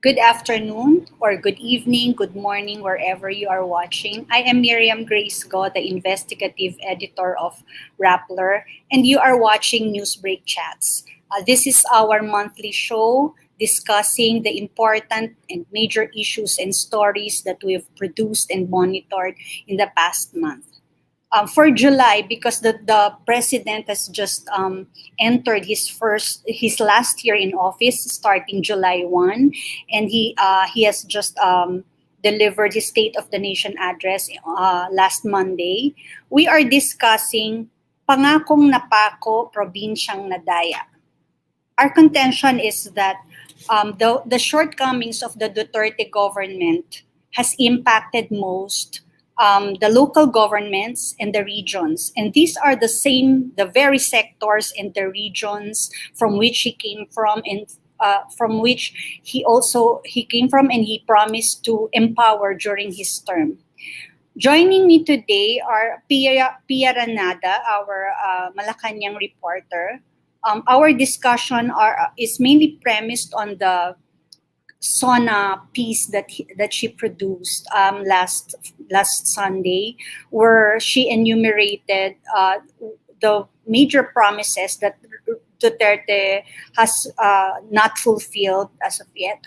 Good afternoon, or good evening, good morning, wherever you are watching. I am Miriam Grace Go, the investigative editor of Rappler, and you are watching Newsbreak Chats. This is our monthly show discussing the important and major issues and stories that we've produced and monitored in the past month. For July, because the president has just entered his last year in office, starting July 1, and he has just delivered his State of the Nation address last Monday. We are discussing Pangakong napako, probinsiyang nadaya. Our contention is that the shortcomings of the Duterte government has impacted most the local governments and the regions. And these are the very sectors and the regions from which he came from, and from which he came from, and he promised to empower during his term. Joining me today are Pia Ranada, our Malacanang reporter. Our discussion is mainly premised on the SONA piece that she produced last Sunday, where she enumerated the major promises that Duterte has not fulfilled as of yet.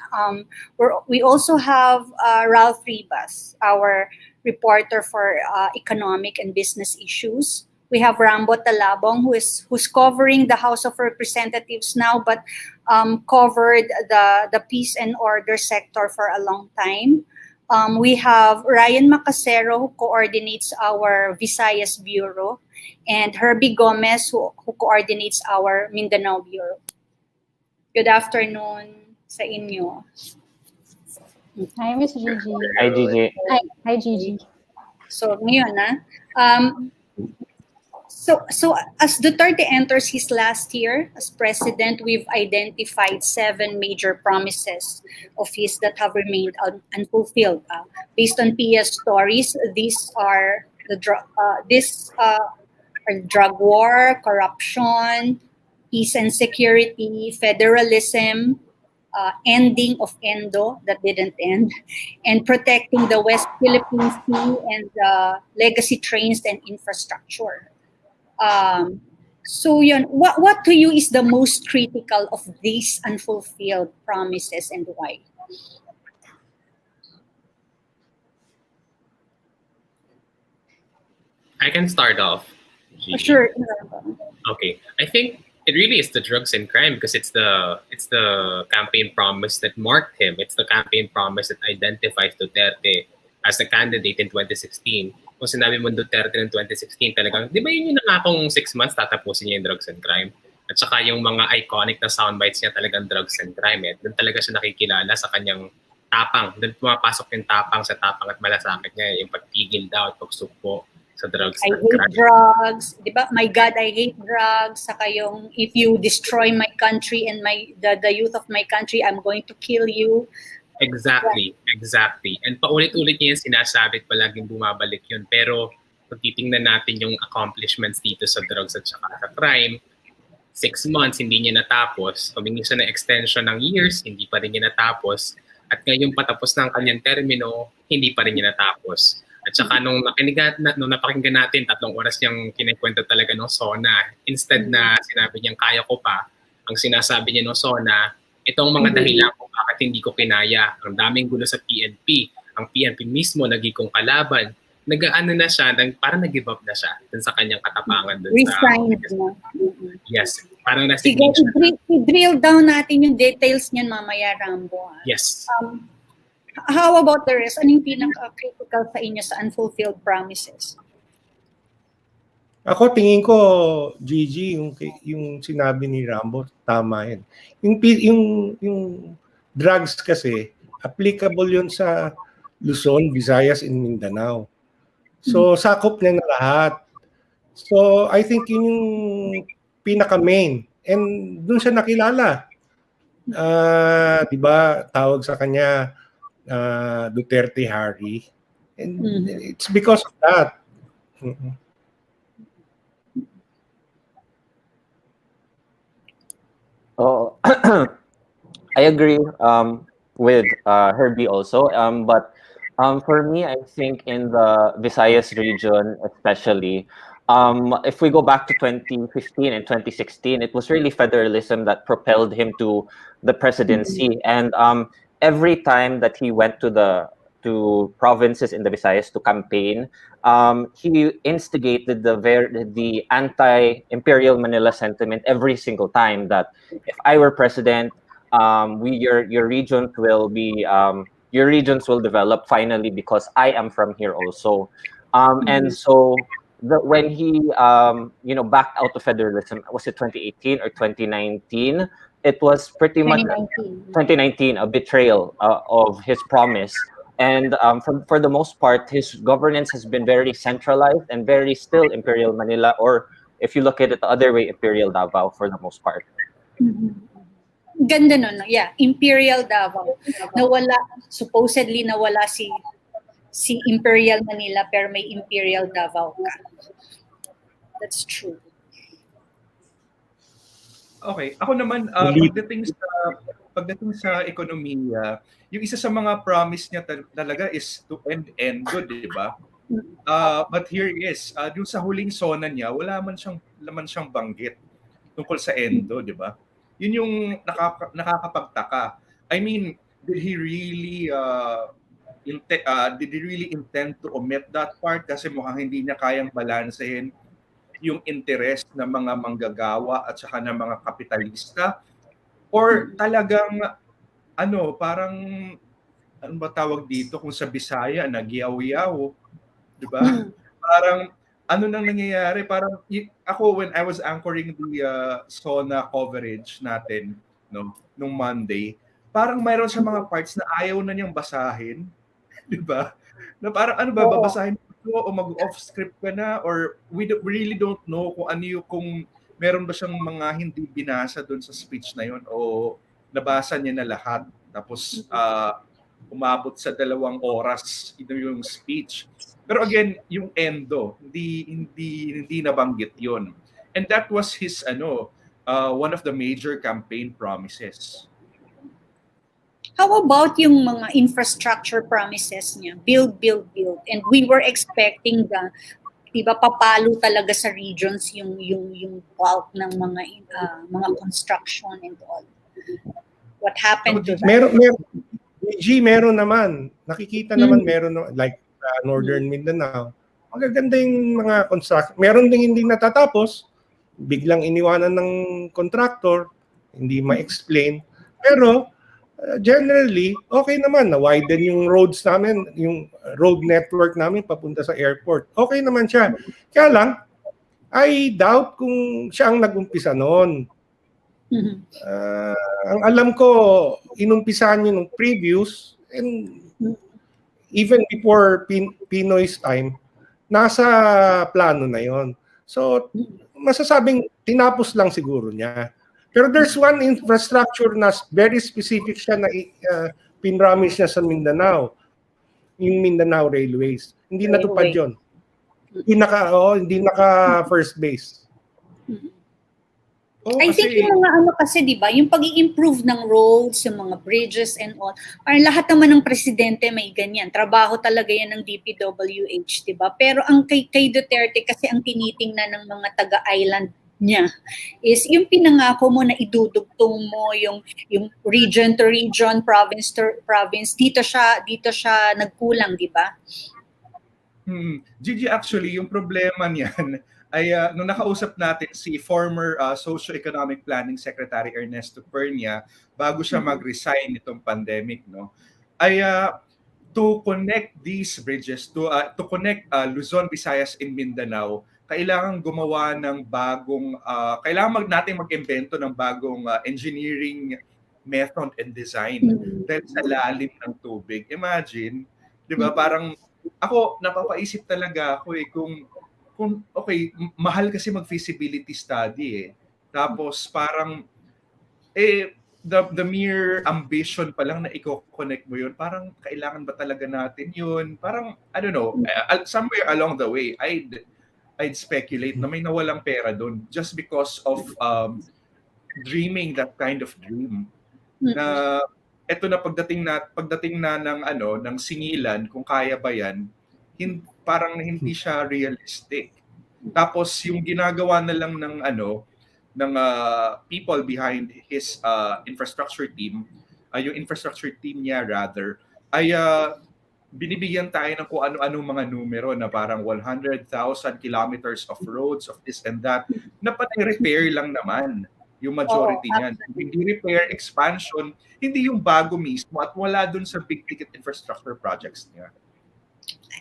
We also have Ralph Ribas, our reporter for economic and business issues. We have Rambo Talabong, who's covering the House of Representatives now, but covered the peace and order sector for a long time. We have Ryan Macasero, who coordinates our Visayas Bureau, and Herbie Gomez, who coordinates our Mindanao Bureau. Good afternoon sa inyo. Hi, Ms. Gigi. Hi, Gigi. Hi, Gigi. So, ngayon So as Duterte enters his last year as president, we've identified 7 major promises of his that have remained unfulfilled. Based on Pia's stories, these are drug war, corruption, peace and security, federalism, ending of ENDO that didn't end, and protecting the West Philippine Sea and legacy trains and infrastructure. So yun, what to you is the most critical of these unfulfilled promises, and why? I can start off. Gigi. Sure. Okay. I think it really is the drugs and crime, because it's the campaign promise that marked him. It's the campaign promise that identifies Duterte as a candidate in 2016. Kung sinabi mo Duterte ng 2016, talagang, di ba yun yung nangakong 6 months tatapusin niya yung drugs and crime? At saka yung mga iconic na soundbites niya talagang drugs and crime. Doon talaga siya nakikilala sa kanyang tapang. Doon pumapasok yung tapang sa tapang at malasakit niya, yung pagtigil daw at pagsugpo sa drugs and crime. I hate drugs. Di ba? My God, I hate drugs. Saka yung, if you destroy my country and the youth of my country, I'm going to kill you. Exactly. And paulit-ulit niya yung sinasabi at palaging bumabalik yun. Pero pag titingnan natin yung accomplishments dito sa drugs at saka sa crime, 6 months, hindi niya natapos. Humingi siya ng extension ng years, hindi pa rin niya natapos. At ngayon patapos ng kanyang termino, hindi pa rin niya natapos. At saka nung napakinggan natin, 3 oras niyang kinikwento talaga ng SONA. Instead na sinabi niyang kaya ko pa, ang sinasabi niya ng SONA, itong mga dahilan kung bakit hindi ko kinaya. Ang daming gulo sa PNP. Ang PNP mismo naging kong kalaban. Nag-ano na siya, parang nag-give up na siya dun sa kanyang katapangan. Resigned na. Yes. Parang sige, i-drill down natin yung details niyan mamaya, Rambo. Yes. How about the rest? Anong pinaka-critical sa inyo sa unfulfilled promises? Ako tingin ko, Gigi, yung sinabi ni Rambo, tama yan. Yung drugs kasi, applicable yun sa Luzon, Visayas, and Mindanao. So, sakop niya na lahat. So, I think yun yung pinaka-main. And dun siya nakilala. Di ba, tawag sa kanya Duterte Harry. And it's because of that. Oh, I agree. with Herbie also. But for me, I think in the Visayas region, especially, if we go back to 2015 and 2016, it was really federalism that propelled him to the presidency. And every time that he went to provinces in the Visayas to campaign, he instigated the anti-imperial Manila sentiment every single time that if I were president, your regions will be your regions will develop finally because I am from here also. And so when he backed out of federalism, was it 2018 or 2019? It was pretty much 2019. 2019, a betrayal of his promise. And for the most part, his governance has been very centralized and very still Imperial Manila, or if you look at it the other way, Imperial Davao for the most part. Ganda nun, no? Yeah, Imperial Davao. Supposedly nawala si Imperial Manila pero may Imperial Davao ka. That's true. Okay, ako naman pagdating sa ekonomiya, yung isa sa mga promise niya talaga is to end good, di ba? But here is, yung sa huling sona niya, wala man siyang banggit tungkol sa endo, di ba? Yun yung nakakapagtaka. I mean, did he really intend to omit that part kasi mukhang hindi niya kayang balansehin yung interest ng mga manggagawa at saka ng mga kapitalista, or talagang parang ano ba tawag dito kung sa Bisaya, nagyaw-yaw, di ba? Parang ano nang nangyayari, parang ako when I was anchoring the SONA coverage natin nung Monday, parang mayroon sa mga parts na ayaw na niyang basahin, di ba? Na parang ano ba babasahin o mag-off script ka na, or we really don't know kung kung meron ba siyang mga hindi binasa doon sa speech na yon o nabasa niya na lahat tapos umabot sa 2 oras yung speech. Pero again, yung endo hindi nabanggit yon, and that was his one of the major campaign promises. How about yung mga infrastructure promises niya? Build. And we were expecting diba, papalo talaga sa regions yung bulk ng mga construction and all. What happened to that? Meron naman. Nakikita naman like Northern Mindanao. Magaganda yung mga construction. Meron ding hindi natatapos. Biglang iniwanan ng contractor. Hindi ma-explain. Pero generally, okay naman. Na-widen yung roads namin, yung road network namin papunta sa airport. Okay naman siya. Kaya lang, I doubt kung siya ang nag-umpisa noon. Ang alam ko, inumpisahan niyo nung previous, and even before Pinoy's time, nasa plano na yon. So, masasabing tinapos lang siguro niya. Pero there's one infrastructure na very specific siya na pinramis niya sa Mindanao. Yung Mindanao Railways. Hindi natupad yun. Hindi naka first base. I think yung mga kasi, di ba, yung pag-i-improve ng roads, yung mga bridges and all, parang lahat naman ng presidente may ganyan. Trabaho talaga yan ng DPWH, di ba? Pero ang kay Duterte kasi ang tinitingnan ng mga taga-island niya is yung pinangako mo na idudugtong mo yung region to region, province to province, dito siya nagkulang, di ba? Gigi, actually yung problema niyan ay nung nakausap natin si former Socio-Economic Planning Secretary Ernesto Pernia bago siya mag-resign nitong pandemic, ay to connect these bridges, to connect Luzon, Visayas, and Mindanao, kailangan gumawa ng kailangan natin mag-imbento ng bagong engineering method and design dahil sa lalim ng tubig. Imagine, di ba, parang ako, napapaisip talaga ako kung okay, mahal kasi mag-feasibility study Tapos parang, the mere ambition pa lang na i-connect mo yun, parang kailangan ba talaga natin yun? Parang, I don't know, somewhere along the way, I'd speculate na may nawalang pera doon just because of dreaming that kind of dream. Na eto na pagdating na ng singilan, kung kaya ba yan, parang hindi siya realistic. Tapos yung ginagawa na lang ng people behind his infrastructure team, yung infrastructure team niya rather, ay binibigyan tayo ng kung ano-anong mga numero na parang 100,000 kilometers of roads, of this and that, na pati-repair lang naman yung majority niyan. Hindi repair, expansion, hindi yung bago mismo at wala dun sa big-ticket infrastructure projects niya.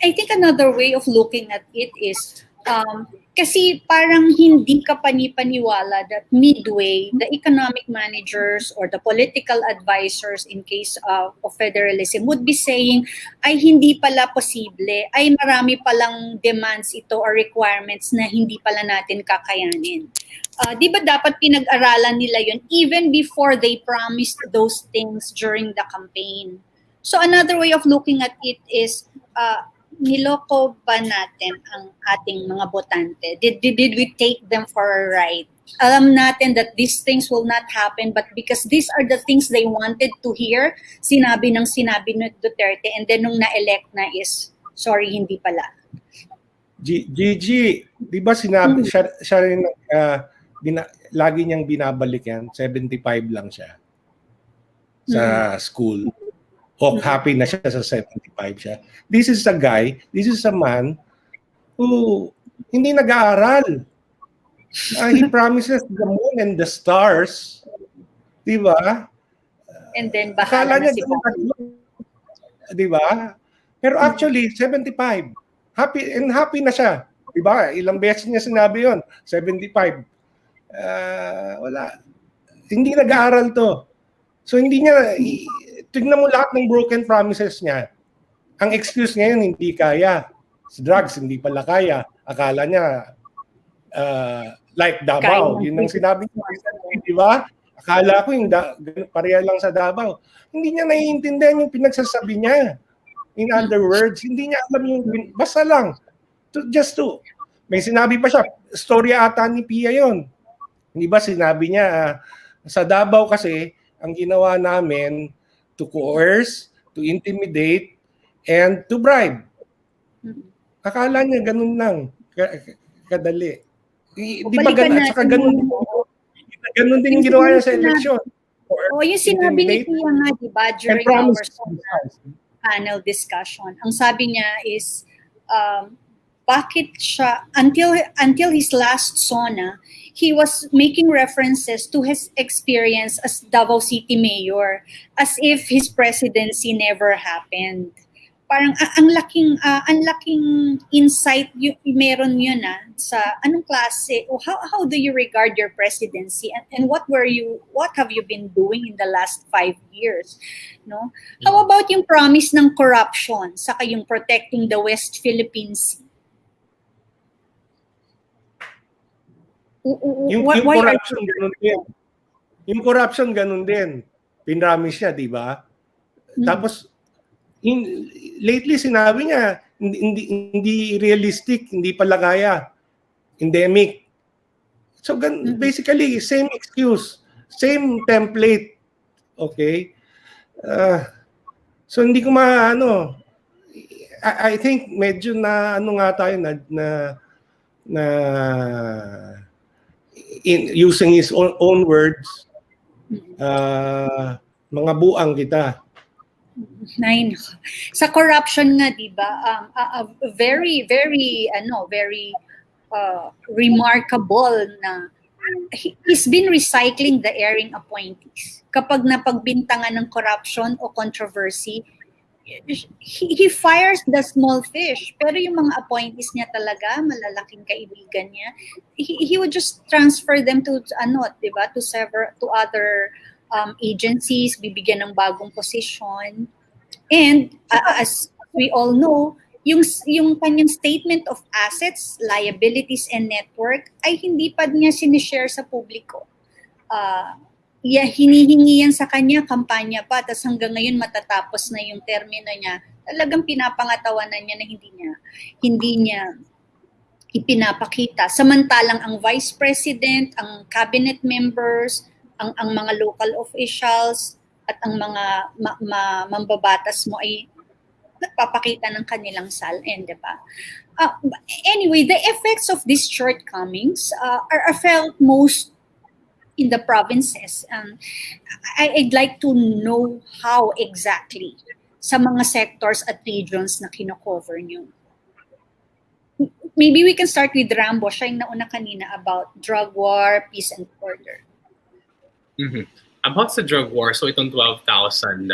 I think another way of looking at it is kasi parang hindi ka panipaniwala that midway, the economic managers or the political advisors in case of federalism would be saying, ay hindi pala posible, ay marami palang demands ito or requirements na hindi pala natin kakayanin. Di ba dapat pinag-aralan nila yun even before they promised those things during the campaign? So another way of looking at it is, niloko ba natin ang ating mga botante? Did we take them for a ride? Alam natin that these things will not happen, but because these are the things they wanted to hear, sinabi ni Duterte, and then nung na-elect na is, sorry, hindi pala. Gigi, di ba sinabi, siya rin, lagi niyang binabalik yan, 75 lang siya sa school. Happy na siya sa 75 siya. This is a man who hindi nag-aaral. He promises the moon and the stars. Di ba? And then bahala na si di ba? Pero actually, 75. Happy na siya. Di ba? Ilang beses niya sinabi yon, 75. Wala. Hindi nag-aaral to. So hindi niya... Tignan mo lahat ng broken promises niya. Ang excuse niya yun, hindi kaya. Sa drugs, hindi pala kaya. Akala niya, like Davao. Yun ang sinabi niya. Di ba? Akala ko yung pareha lang sa Davao. Hindi niya naiintindihan yung pinagsasabi niya. In other words, hindi niya alam yung, basta lang. May sinabi pa siya, storya ata ni Pia yun. Hindi ba sinabi niya, sa Davao kasi, ang ginawa namin, to coerce, to intimidate, and to bribe. Akala niya ganun lang, kadali. Di ba ganun? Saka ganun din yung ginawa niya sa eleksyon. Yung sinabi ni Pia nga, di ba, during our panel discussion, ang sabi niya is, bakit siya, until his last SONA, he was making references to his experience as Davao City Mayor, as if his presidency never happened. Parang ang laking insight meron yun sa anong klase o how do you regard your presidency and what have you been doing in the last 5 years, no? How about yung promise ng corruption saka yung protecting the West Philippine Sea? Yung corruption ganun din. Yung corruption ganun din. Pinramis niya, di ba? Tapos lately sinabi niya hindi realistic, hindi pala kaya. Endemic. So basically same excuse, same template. Okay? So hindi ko I think medyo na nga tayo na using his own words, mga buang kita. Sa corruption nga, di ba, very remarkable na he's been recycling the erring appointees. Kapag napagbintangan ng corruption o controversy, he fires the small fish. Pero yung mga appointees niya talaga, malalaking kaibigan niya, he would just transfer them to diba, to other agencies, bibigyan ng bagong posisyon. And as we all know, yung kanyang statement of assets, liabilities, and network ay hindi pa niya sinishare sa publiko. Hinihingi yan sa kanya, kampanya pa, tapos hanggang ngayon matatapos na yung termino niya, talagang pinapangatawanan niya na hindi niya ipinapakita. Samantalang ang vice president, ang cabinet members, ang mga local officials, at ang mga mambabatas mo ay nagpapakita ng kanilang salin, di ba? Anyway, the effects of these shortcomings are felt most in the provinces. I'd like to know how exactly sa mga sectors at regions na kino-cover nyo. Maybe we can start with Rambo. Siya yung nauna kanina about drug war, peace and order. About sa drug war, so itong 12,000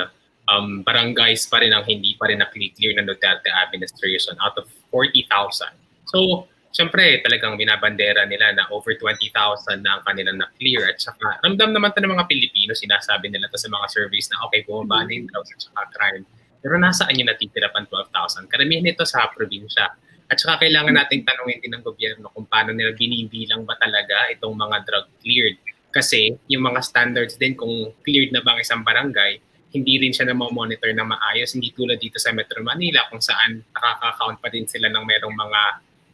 barangays pa rin ang hindi pa rin na-clear ng Duterte administration out of 40,000. So, syempre, talagang binabandera nila na over 20,000 na ang kanilang na-clear. At saka, ramdam naman ito ng mga Pilipino, sinasabi nila ito sa mga surveys na okay, bumaba na yung drugs at saka crime. Pero nasaan yung natitira pang 12,000? Karamihan nito sa probinsya. At saka kailangan nating tanungin din ng gobyerno kung paano nila binibilang ba talaga itong mga drug cleared. Kasi yung mga standards din kung cleared na ba ang isang barangay, hindi rin siya na monitor na maayos. Hindi tulad dito sa Metro Manila kung saan nakaka-count pa din sila ng merong mga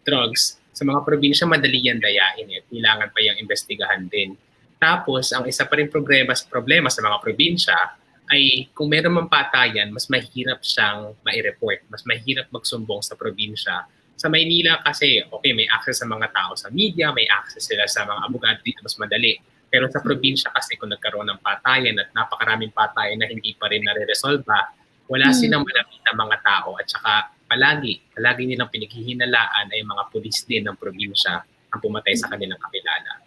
drugs. Sa mga probinsya, madali yan dayain. Kailangan pa yung investigahan din. Tapos, ang isa pa rin problema sa mga probinsya ay kung meron mang patayan, mas mahirap siyang mai-report. Mas mahirap magsumbong sa probinsya. Sa Maynila kasi, okay, may access sa mga tao sa media, may access sila sa mga abogado dito, mas madali. Pero sa probinsya kasi kung nagkaroon ng patayan at napakaraming patayan na hindi pa rin nare-resolva, wala silang malapit na mga tao. At saka palagi nilang pinaghihinalaan ay mga pulis din ng probinsya ang pumatay sa kanilang kakilala.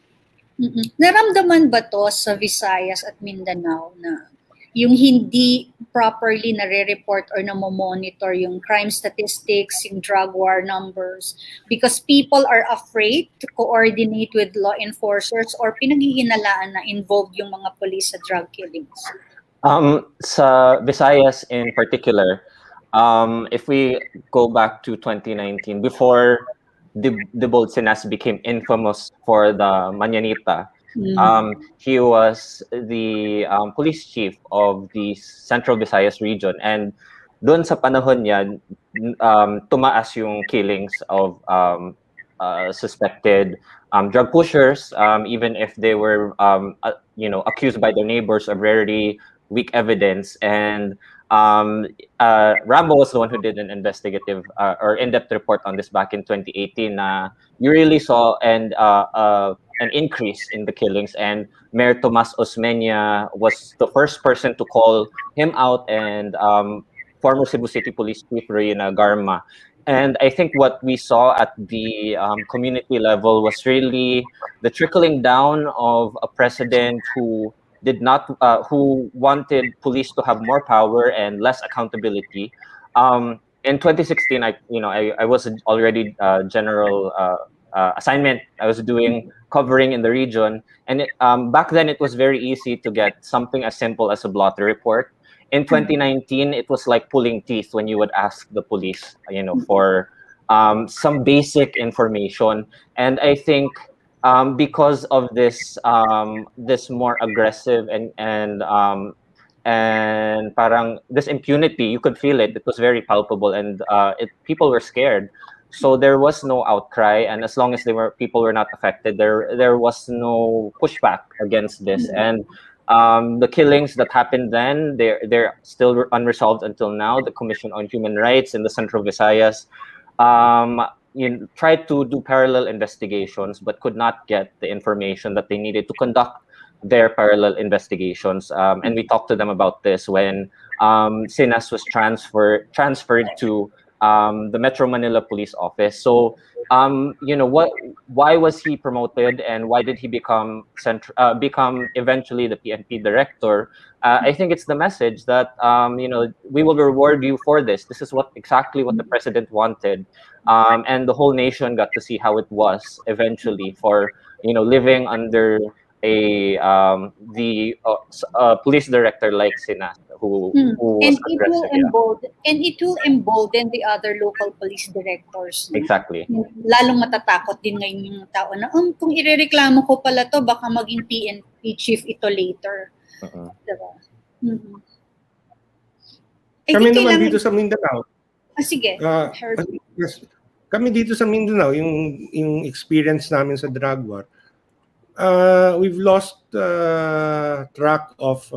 Naramdaman ba to sa Visayas at Mindanao na yung hindi properly nare-report or na-monitor yung crime statistics, yung drug war numbers, because people are afraid to coordinate with law enforcers or pinaghihinalaan na involved yung mga police sa drug killings? Sa Visayas in particular, if we go back to 2019, before the Sinas became infamous for the Mañanita, he was the police chief of the Central Visayas region, and doon sa panahon niya, tumaas yung killings of suspected drug pushers, even if they were accused by their neighbors of very weak evidence. And Rambo was the one who did an investigative or in-depth report on this back in 2018. You really saw an increase in the killings, and Mayor Tomas Osmeña was the first person to call him out, and former Cebu City Police Chief Reyna Garma. And I think what we saw at the community level was really the trickling down of a president who who wanted police to have more power and less accountability. In 2016, I was already general assignment. I was doing covering in the region, and back then it was very easy to get something as simple as a blotter report. In 2019, it was like pulling teeth when you would ask the police, for some basic information. And I think because of this more aggressive and parang this impunity, you could feel it. It was very palpable, and people were scared. So there was no outcry, and as long as people were not affected, there was no pushback against this. And the killings that happened then, they're still unresolved until now. The Commission on Human Rights in the Central Visayas tried to do parallel investigations, but could not get the information that they needed to conduct their parallel investigations. And we talked to them about this when Sinas was transferred to the Metro Manila Police Office. So, why was he promoted, and why did he become eventually the PNP director? I think it's the message that we will reward you for this. This is exactly what the president wanted, and the whole nation got to see how it was eventually for living under a police director like Sinas, who was aggressive. And it will embolden the other local police directors. Exactly. Lalong matatakot din ngayon yung tao na kung irereklamo ko pala to, baka maging PNP chief ito later. Diba? Kami naman dito sa Mindanao. Sige. Kami dito sa Mindanao, yung experience namin sa drug war, we've lost track of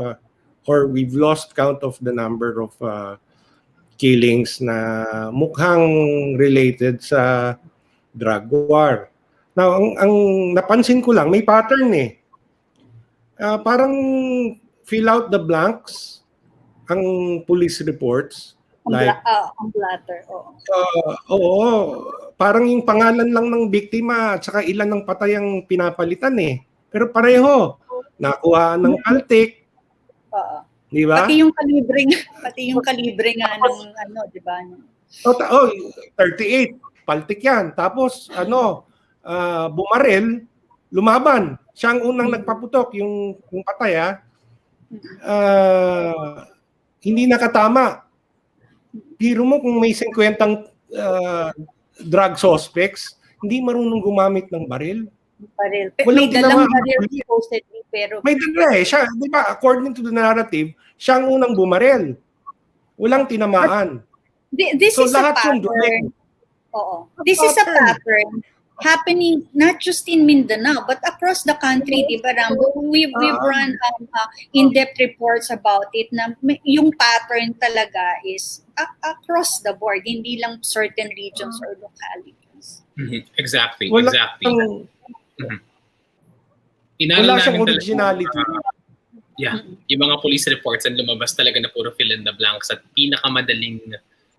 or we've lost count of the number of killings na mukhang related sa drug war. Now, ang napansin ko lang, may pattern eh. Parang fill out the blanks ang police reports. Ang blatter, oo. Parang yung pangalan lang ng biktima at saka ilan ng patay ang pinapalitan eh. Pero pareho, nakuha ng paltik. Di ba? Pati yung kalibre nga ng di ba? 38, paltik yan. Tapos bumarel, lumaban. Siya ang unang nagpaputok, yung patay hindi nakatama. Biro mo kung may 50 drug suspects, hindi marunong gumamit ng baril. May dalang baril supposedly, pero may dala siya, di ba? According to the narrative, siya ang unang bumaril. Walang tinamaan. This is a pattern. This is a pattern happening not just in Mindanao but across the country, di ba, Rambo? We've run in-depth reports about it na yung pattern talaga is across the board, hindi lang certain regions or localities. Exactly. Wala namin siyang originality. Yung mga police reports ang lumabas talaga na puro fill in the blanks at pinakamadaling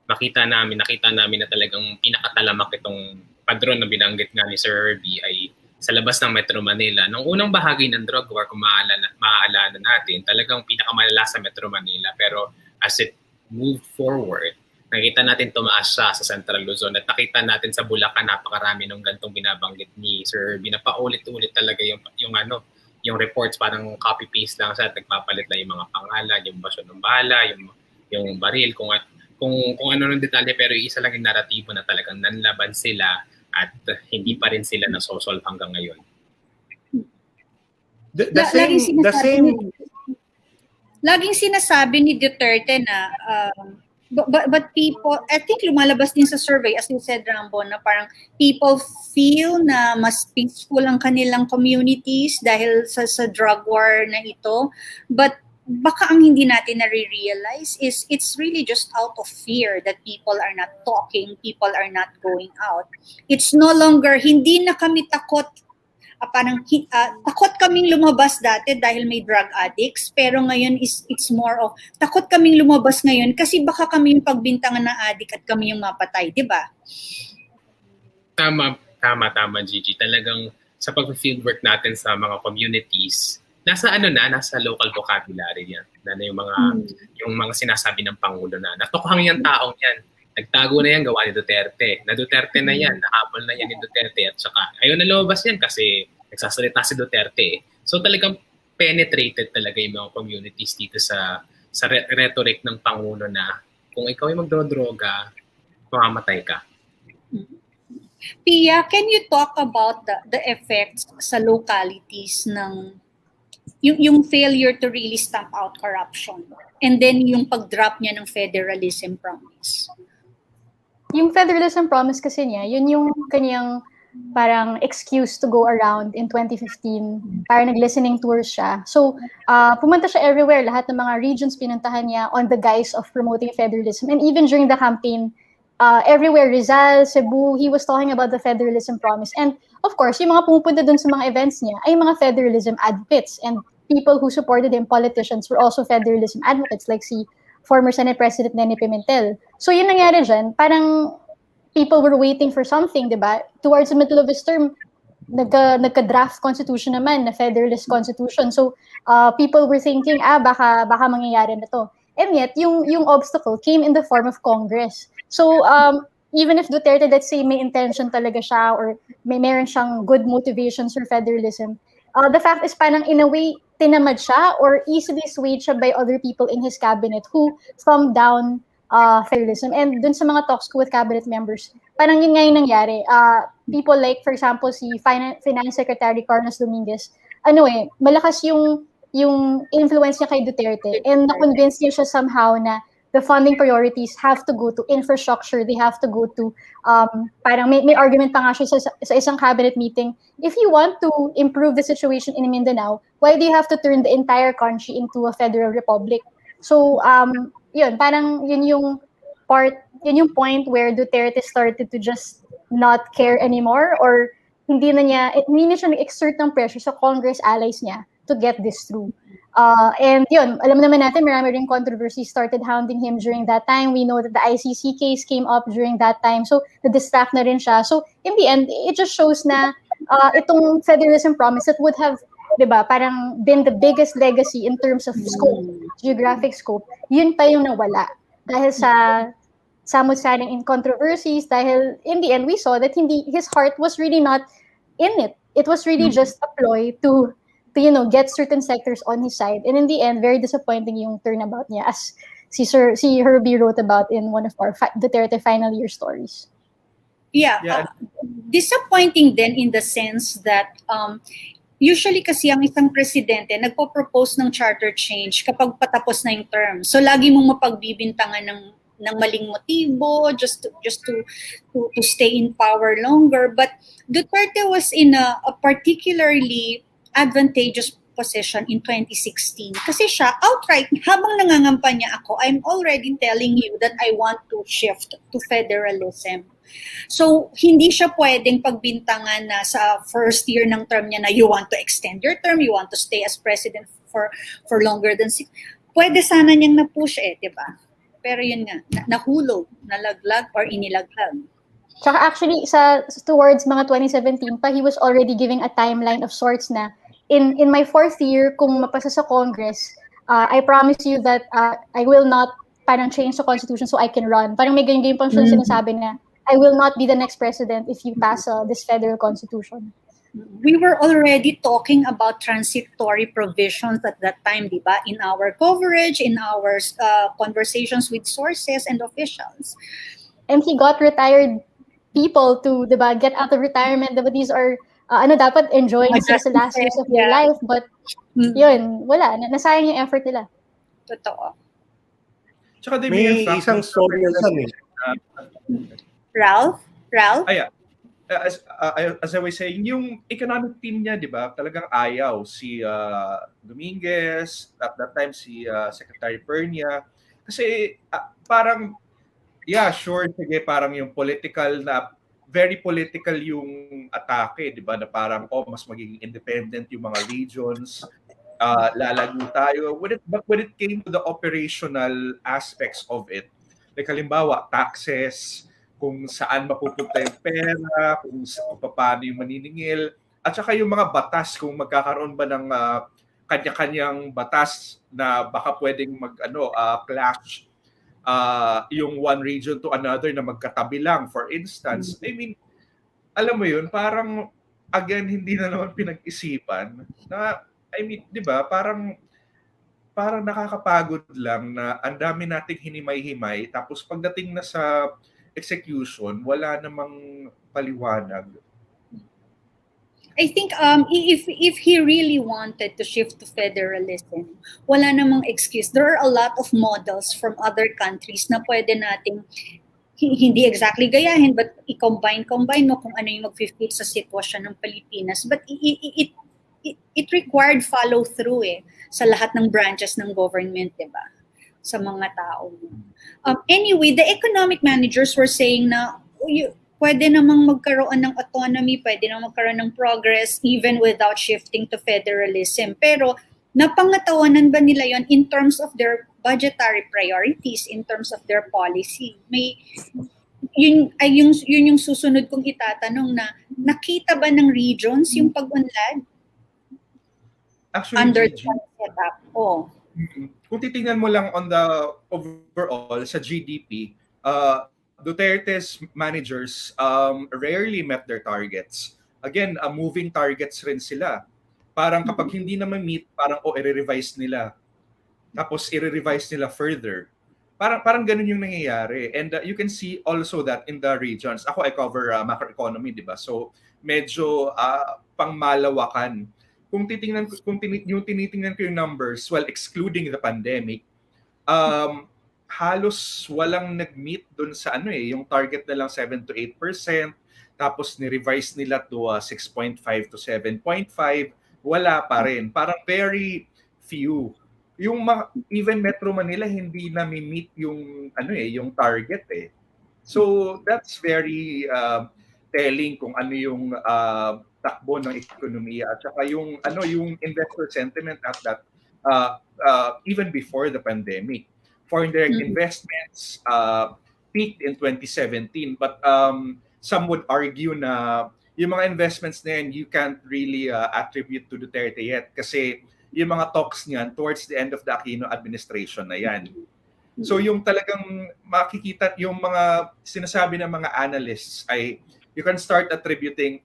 nakita namin na talagang pinakatalamak itong padron na binanggit nga ni Sir Herbie ay sa labas ng Metro Manila. Nung unang bahagi ng drug war, kung maaalala natin, talagang pinakamalala sa Metro Manila. Pero as it moved forward, nakita natin tumaas siya sa Central Luzon at nakita natin sa Bulacan, napakarami ng gantong binabanggit ni Sir Herbie na paulit-ulit talaga yung reports, parang copy-paste lang siya at nagpapalit lang yung mga pangalan, yung basyo ng bala, yung baril, kung ano ng detalye, pero isa lang yung naratibo na talagang nanlaban sila at hindi pa rin sila nasosolve hanggang ngayon. Laging sinasabi ni Duterte na but people, I think lumalabas din sa survey, as you said, Rambo, na parang people feel na mas peaceful ang kanilang communities dahil sa drug war na ito. But baka ang hindi natin na-realize is it's really just out of fear that people are not talking, people are not going out. It's no longer, hindi na kami takot, takot kaming lumabas dati dahil may drug addicts, pero ngayon it's more of, takot kaming lumabas ngayon kasi baka kami yung pagbintangan ng addict at kami yung mapatay, di ba? Tama, Gigi. Talagang sa pag-field work natin sa mga communities, nasa local vocabulary yan. Yung mga sinasabi ng Pangulo na natukhang yung taong yan. Nagtago na yan, gawa ni Duterte. Na Duterte na yan, nahabol na yan ni Duterte. At saka, ayaw na lumabas yan kasi nagsasalita si Duterte. So talagang penetrated talaga yung mga communities dito sa rhetoric ng Pangulo na kung ikaw ay magdodroga, mamamatay ka. Pia, can you talk about the effects sa localities ng yung failure to really stamp out corruption and then yung pag-drop niya ng federalism promise? Yung federalism promise kasi niya, yun yung kanyang parang excuse to go around in 2015. Parang nag-listening tours siya. So, pumunta siya everywhere. Lahat ng mga regions pinuntahan niya on the guise of promoting federalism. And even during the campaign, everywhere, Rizal, Cebu, he was talking about the federalism promise. And of course, yung mga pumupunta dun sa mga events niya ay mga federalism advocates. And people who supported him, politicians, were also federalism advocates, like si former Senate President Nene Pimentel. So yun nangyari dyan, parang people were waiting for something, di ba? Towards the middle of his term, nagka-draft constitution naman, na federalist constitution. So people were thinking, baka mangyayari na to. And yet, yung obstacle came in the form of Congress. So even if Duterte, let's say, may intention talaga siya or meron siyang good motivations for federalism, the fact is parang in a way, tinamad siya or easily swayed siya by other people in his cabinet who thumbed down federalism. And dun sa mga talks ko with cabinet members, parang yun nga yung nangyari. People like, for example, si Finance Secretary Carlos Dominguez, malakas yung influence niya kay Duterte and na-convince niya siya somehow na the funding priorities have to go to infrastructure, they have to go to, parang may argument pa nga siya sa isang cabinet meeting, if you want to improve the situation in Mindanao, why do you have to turn the entire country into a federal republic? So, yun, parang yun yung point where Duterte started to just not care anymore, or hindi na siya nag-exert ng pressure sa Congress allies niya to get this through. And yun, alam naman natin, marami ring controversy started hounding him during that time. We know that the ICC case came up during that time. So, na-distract na rin siya. So, in the end, it just shows na itong federalism promise that would have, diba, parang been the biggest legacy in terms of scope, geographic scope, yun pa yung nawala. Dahil sa samot-saring in controversies, dahil in the end, we saw that his heart was really not in it. It was really just a ploy to get certain sectors on his side. And in the end, very disappointing yung turnabout niya, as si Herbie wrote about in one of our Duterte final year stories. Yeah. Disappointing then in the sense that usually kasi ang isang presidente nagpo-propose ng charter change kapag patapos na yung term. So lagi mong mapagbibintangan ng maling motibo just to stay in power longer. But Duterte was in a particularly advantageous position in 2016 kasi siya outright, habang nangangampanya ako, I'm already telling you that I want to shift to federalism. So hindi siya pwedeng pagbintangan na sa first year ng term niya na you want to extend your term, you want to stay as president for longer than 6. Pwede sana niyang na-push di ba? Pero yun nga, nahulog, nalaglag or inilaglag. Tsaka actually, towards mga 2017 pa, he was already giving a timeline of sorts na in my 4th year, kung mapasa sa Congress, I promise you that I will not parang change the constitution so I can run. Parang may ganyan pang sinasabi na I will not be the next president if you pass this federal constitution. We were already talking about transitory provisions at that time, di ba? In our coverage, in our conversations with sources and officials. And he got retired people to, di ba, get out of retirement. Diba, these are, dapat enjoying sila sa last years of their life. But, yun, wala. Nasayang yung effort nila. Totoo. Tsaka may isang story na Ralph? As I was saying, yung economic team niya, di ba, talagang ayaw. Si Dominguez, at that time si Secretary Pernia. Kasi parang, sure, sige, parang yung political na, very political yung atake, di ba, na parang, mas magiging independent yung mga regions, lalago tayo. But when it came to the operational aspects of it, like halimbawa, taxes, kung saan mapupunta yung pera, kung paano yung maniningil, at saka yung mga batas, kung magkakaroon ba ng kanya-kanyang batas na baka pwedeng clash yung one region to another na magkatabi lang, for instance. I mean, alam mo yun, parang, again, hindi na naman pinag-isipan na, I mean, di ba, parang nakakapagod lang na ang dami nating hinimay-himay, tapos pagdating na sa execution, wala namang paliwanag. I think if he really wanted to shift to federalism, wala namang excuse. There are a lot of models from other countries na pwede nating hindi exactly gayahin, but i-combine mo kung ano yung mag-fit sa sitwasyon ng Pilipinas. But it required follow-through sa lahat ng branches ng government, diba? Sa mga tao. Anyway, the economic managers were saying na pwede namang magkaroon ng autonomy, pwede namang magkaroon ng progress even without shifting to federalism. Pero napangatawanan ba nila yon in terms of their budgetary priorities, in terms of their policy? Yun yung susunod kong itatanong na nakita ba ng regions yung pag-unlad? Actually, under the setup? Kung titingnan mo lang on the overall sa GDP, Duterte's managers rarely met their targets. Again, moving targets rin sila. Parang kapag hindi naman meet, parang i-revise nila. Tapos i-revise nila further. Parang ganun yung nangyayari. And you can see also that in the regions. Ako, I cover macroeconomy, di ba? So, medyo pangmalawakan. Kung tinitingnan ko yung numbers, well, excluding the pandemic, halos walang nag-meet dun sa yung target na lang 7 to 8%, tapos ni-revise nila to 6.5 to 7.5, wala pa rin. Parang very few. Yung even Metro Manila hindi na meet yung yung target eh. So that's very telling kung ano yung takbo ng ekonomiya at saka yung yung investor sentiment at that even before the pandemic. Foreign direct investments peaked in 2017, but some would argue na yung mga investments na yan, you can't really attribute to Duterte yet kasi yung mga talks niyan towards the end of the Aquino administration na yan. So yung talagang makikita, yung mga sinasabi ng mga analysts ay you can start attributing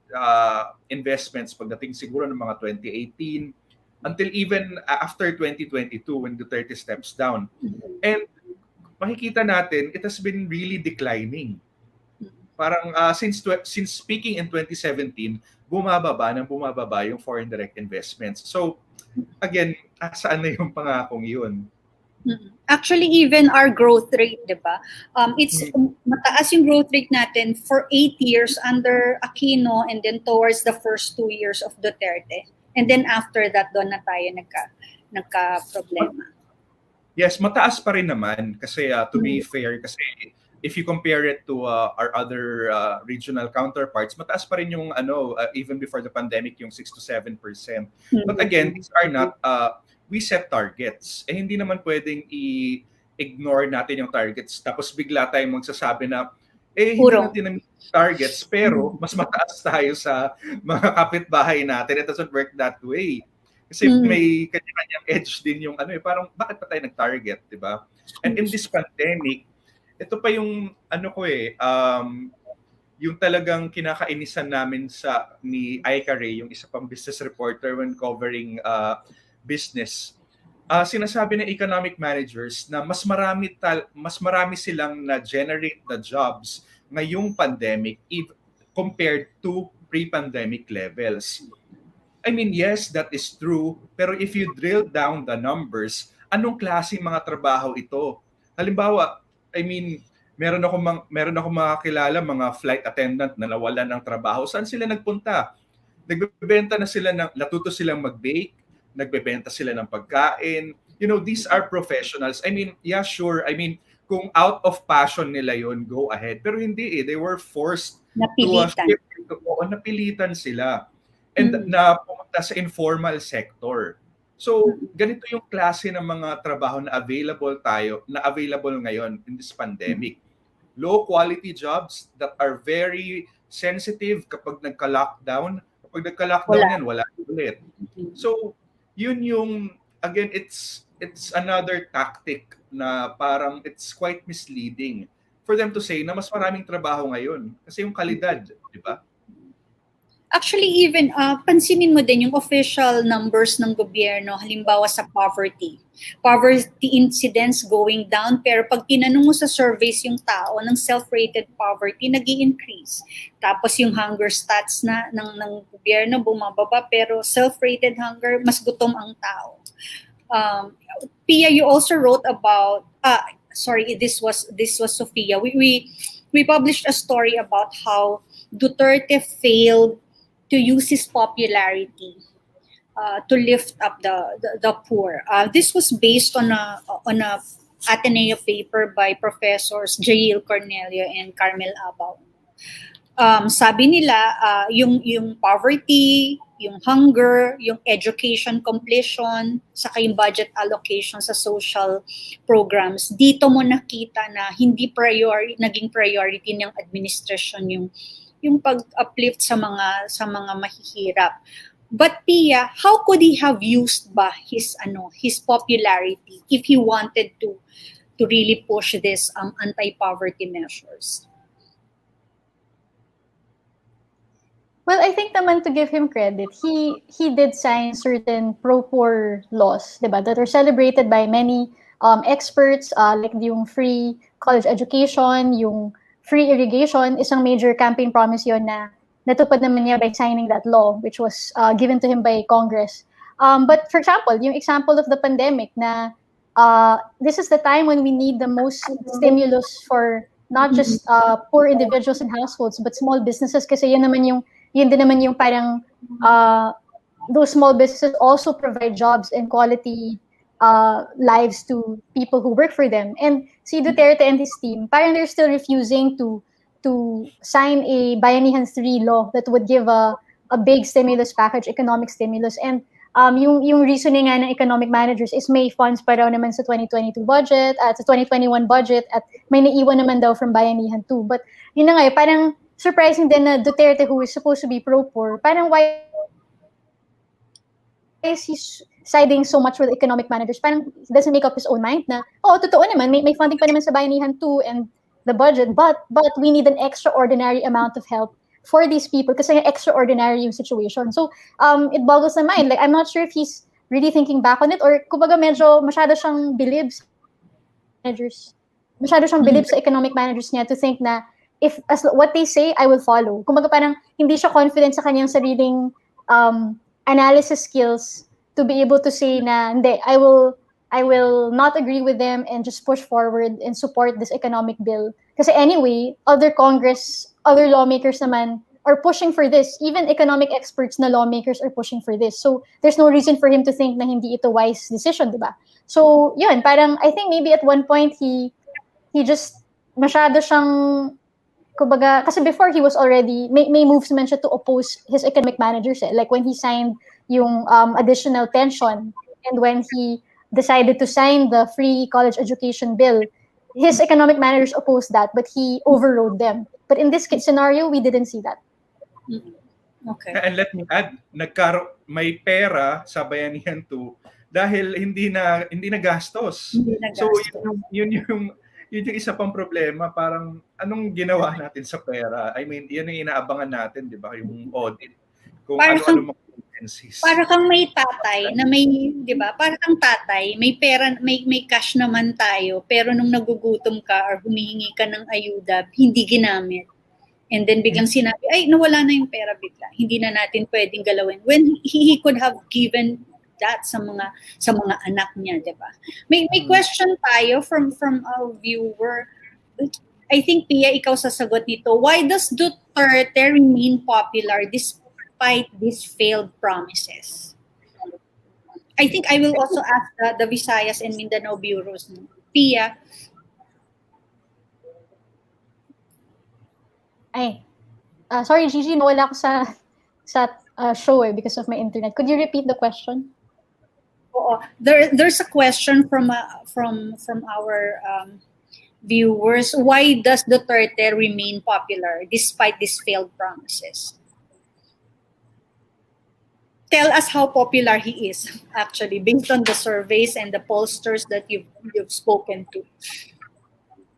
investments pagdating siguro ng mga 2018 until even after 2022 when Duterte steps down. And makikita natin, it has been really declining. Parang since speaking in 2017, bumababa yung foreign direct investments. So again, saan na yung pangakong yun? Actually, even our growth rate, di ba? It's mataas yung growth rate natin for 8 years under Aquino and then towards the first 2 years of Duterte. And then after that, doon na tayo nagka-problema. Yes, mataas pa rin naman kasi to be fair, kasi if you compare it to our other regional counterparts, mataas pa rin yung even before the pandemic yung 6 to 7%. But again, these are not we set targets. Eh hindi naman pwedeng i-ignore natin yung targets tapos bigla tayong magsasabi na hindi natin na targets pero mas mataas tayo sa mga kapitbahay natin. It doesn't work that way. Kasi may kanya-kanyang edge din yung parang bakit pa tayo nag-target, di ba? And in this pandemic, ito pa yung yung talagang kinakainisan namin ni Aika Ray, yung isa pang business reporter when covering business. Sinasabi ng economic managers na mas marami silang na-generate na jobs ngayong pandemic compared to pre-pandemic levels. I mean, yes, that is true. Pero if you drill down the numbers, anong klaseng mga trabaho ito? Halimbawa, I mean, meron ako makakilala mga flight attendant na nawalan ng trabaho. Saan sila nagpunta? Nagbebenta na sila natuto silang mag-bake, nagbebenta sila ng pagkain. You know, these are professionals. I mean, yeah, sure. I mean, kung out of passion nila yon, go ahead. Pero hindi they were forced napilitan sila. And na pumunta sa informal sector. So, ganito yung klase ng mga trabaho na available ngayon in this pandemic. Low quality jobs that are very sensitive kapag nagka-lockdown. Kapag nagka-lockdown yan, wala ulit. So, yun yung, again, it's another tactic na parang it's quite misleading for them to say na mas maraming trabaho ngayon. Kasi yung kalidad, di ba? Actually, even pansinin mo din yung official numbers ng gobyerno, halimbawa sa poverty incidence going down, pero pag tinanong mo sa surveys yung tao ng self-rated poverty, nag-i-increase. Tapos yung hunger stats ng gobyerno bumababa, pero self-rated hunger, mas gutom ang tao. Pia, you also wrote about, this was Sophia. We published a story about how Duterte failed to use his popularity to lift up the poor. This was based on a Ateneo paper by Professors Jail Cornelio and Carmel Abaw. Sabi nila, yung poverty, yung hunger, yung education completion, saka yung budget allocation sa social programs, dito mo nakita na hindi naging priority ng administration yung pag-uplift sa mga mahihirap. But Pia, how could he have used his popularity if he wanted to really push this anti-poverty measures? Well, I think naman to give him credit, he did sign certain pro-poor laws, diba, that are celebrated by many experts, like yung free college education, yung free irrigation, isang major campaign promise yon na natupad naman niya by signing that law, which was given to him by Congress. But for example, yung example of the pandemic na this is the time when we need the most stimulus for not just poor individuals and households, but small businesses kasi yun din naman yung parang those small businesses also provide jobs and quality lives to people who work for them. And si Duterte and his team, parang they're still refusing to sign a Bayanihan 3 law that would give a big stimulus package, economic stimulus. And yung reasoning nga ng economic managers is may funds pa raw naman sa 2022 budget at sa 2021 budget at may naiwan naman daw from Bayanihan 2. But yun na nga, parang surprising din na Duterte, who is supposed to be pro-poor, parang why is he siding so much with economic managers? Parang he doesn't make up his own mind na, totoo naman, may funding pa naman sa Bayanihan 2 and the budget, but we need an extraordinary amount of help for these people kasi extraordinary yung situation. So, it boggles the mind. Like, I'm not sure if he's really thinking back on it or kumbaga medyo masyado siyang bilib sa managers. Masyado siyang bilib sa economic managers niya to think na if what they say, I will follow. Kumbaga parang hindi siya confident sa kanyang sariling analysis skills to be able to say na, hindi, I will not agree with them and just push forward and support this economic bill. Kasi anyway, other lawmakers naman are pushing for this. Even economic experts na lawmakers are pushing for this. So there's no reason for him to think na hindi ito wise decision, diba? So yun, parang I think maybe at one point he just masyado siyang, kumbaga, kasi before he was already, may moves naman siya to oppose his economic managers. Like when he signed yung additional pension and when he decided to sign the free college education bill, his economic managers opposed that, but he overrode them. But in this scenario, we didn't see that. Okay. And let me add, may pera sa Bayanihan 2 dahil hindi na gastos. So yun yung isa pang problema, parang anong ginawa natin sa pera? I mean, yan yung inaabangan natin, di ba? Yung audit. Kung ano-ano mga agencies. Para kang may tatay na may, di ba? Para kang tatay, may pera, may cash naman tayo, pero nung nagugutom ka or humihingi ka ng ayuda, hindi ginamit. And then biglang sinabi, ay, nawala na yung pera bigla. Hindi na natin pwedeng galawin. When he could have given that sa mga anak niya, 'di ba? May question tayo from our viewer. I think Pia, ikaw sasagot nito. Why does Duterte remain popular despite these failed promises? I think I will also ask the Visayas and Mindanao bureaus. Pia. Sorry Gigi, nawala ako sa show because of my internet. Could you repeat the question? There's a question from our viewers. Why does Duterte remain popular despite these failed promises? Tell us how popular he is, actually, based on the surveys and the pollsters that you've spoken to.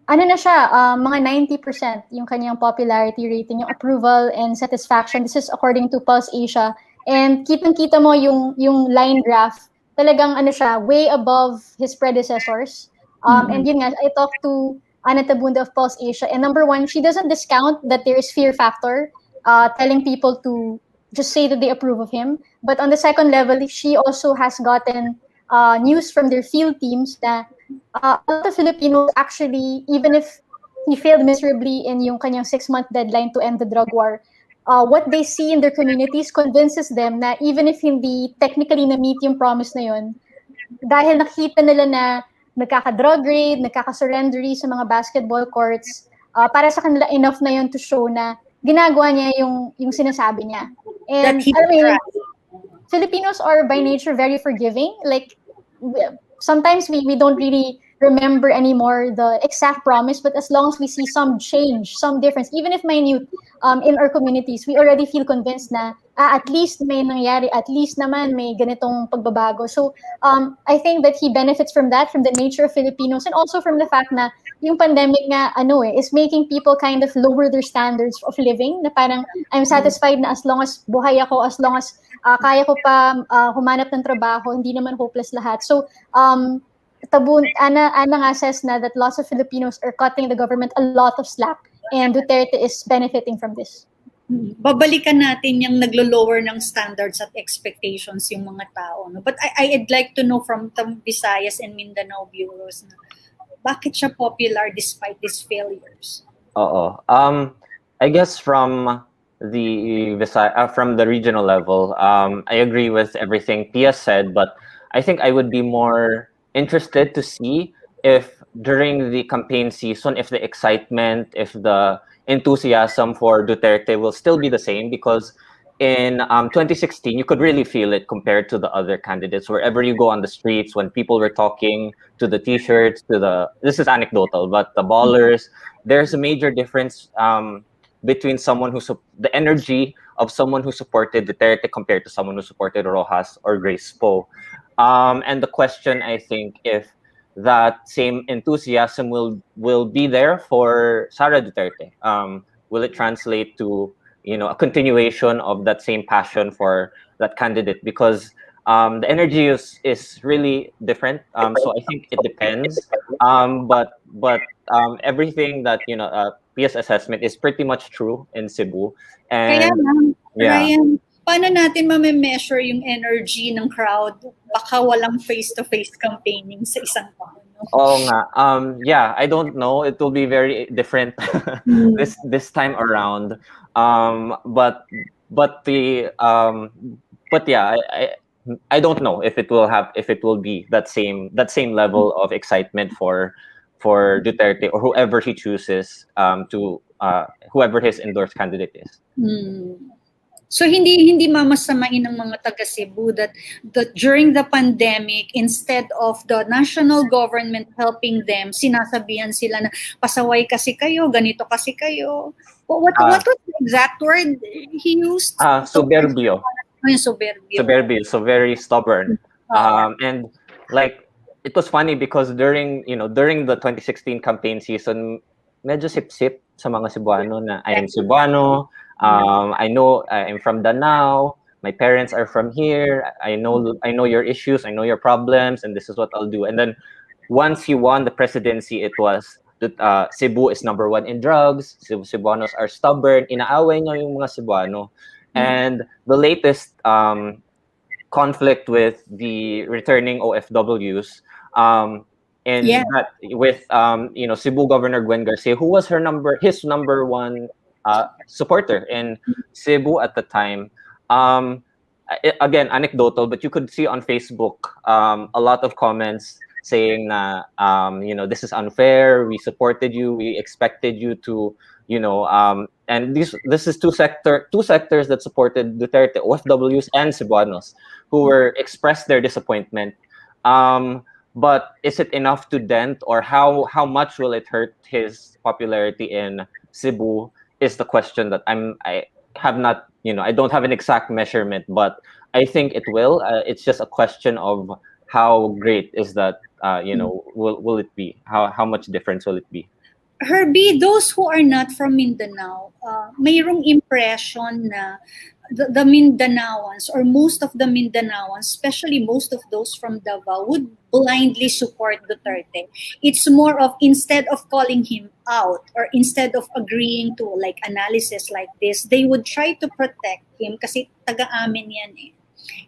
Ano na siya, mga 90% yung kanyang popularity rating, yung approval and satisfaction. This is according to Pulse Asia. And kitang-kita mo yung line graph, talagang ano siya, way above his predecessors. And yun nga, I talked to Ana Tabunda of Pulse Asia. And number one, she doesn't discount that there is fear factor, telling people to just say that they approve of him. But on the second level, she also has gotten news from their field teams that a lot of Filipinos actually, even if he failed miserably in yung kanyang 6-month deadline to end the drug war, what they see in their communities convinces them na even if hindi technically na-meet yung promise na yun, dahil nakita nila na nagkaka-drug raid, nagkaka-surrendery sa mga basketball courts, para sa kanila enough na yun to show na ginagawa niya yung sinasabi niya. And I mean, Filipinos are by nature very forgiving. Like, sometimes we don't really remember anymore the exact promise, but as long as we see some change, some difference, even if minute, in our communities, we already feel convinced na at least may nangyari, at least naman may ganitong pagbabago. So I think that he benefits from that, from the nature of Filipinos, and also from the fact na yung pandemic nga is making people kind of lower their standards of living, na parang I'm satisfied na as long as buhay ako, as long as kaya ko pa humanap ng trabaho, hindi naman hopeless lahat. So Ana nga says na that lots of Filipinos are cutting the government a lot of slack, and Duterte is benefiting from this. Babalikan natin yung naglo-lower ng standards at expectations yung mga tao. No? But I'd like to know from the Visayas and Mindanao bureaus, na bakit siya popular despite these failures? I guess from from the regional level. I agree with everything Pia said, but I think I would be more interested to see if during the campaign season, if the excitement, if the enthusiasm for Duterte will still be the same, because in 2016, you could really feel it compared to the other candidates. Wherever you go on the streets, when people were talking to the T-shirts, this is anecdotal, but the ballers, there's a major difference between the energy of someone who supported Duterte compared to someone who supported Rojas or Grace Poe. And the question, I think, if that same enthusiasm will be there for Sara Duterte. Will it translate to a continuation of that same passion for that candidate? Because the energy is really different. So I think it depends. But everything that PS assessment is pretty much true in Cebu. Kaya And lang, yeah. Ryan, paano natin ma-measure yung energy ng crowd? Baka walang face-to-face campaigning sa isang taon. No? Oh nga. Yeah, I don't know. It will be very different this time around. But yeah, I don't know if it will be that same level of excitement for Duterte or whoever he chooses whoever his endorsed candidate is. So hindi mamasamain ng mga taga Cebu that during the pandemic, instead of the national government helping them, sinasabihan sila na pasaway kasi kayo, ganito kasi kayo. What was the exact word he used? Soberbio. Soberbio. Soberbio, so very stubborn. And like it was funny because during the 2016 campaign season, medyo sip-sip sa mga Cebuano na I am Cebuano. I know I'm from Danao. My parents are from here. I know your issues. I know your problems, and this is what I'll do. And then once he won the presidency, it was that Cebu is number 1 in drugs. Cebuanos are stubborn. Inaaway niya yung mga Cebuano. And the latest conflict with the returning OFWs, that with Cebu Governor Gwen Garcia, who was his number 1 supporter in Cebu at the time. Again, anecdotal, but you could see on Facebook a lot of comments saying na this is unfair. We supported you. We expected you to and this is two sectors that supported Duterte, OFWs and Cebuanos, who expressed their disappointment. But is it enough to dent, or how much will it hurt his popularity in Cebu? Is the question that I have not, I don't have an exact measurement, but I think it will. It's just a question of how great is that, will it be? How much difference will it be? Herbie, those who are not from Mindanao, mayroong impression na the Mindanaoans, or most of the Mindanaoans, especially most of those from Davao, would blindly support Duterte. It's more of, instead of calling him out or instead of agreeing to like analysis like this, they would try to protect him kasi taga-amin yan eh.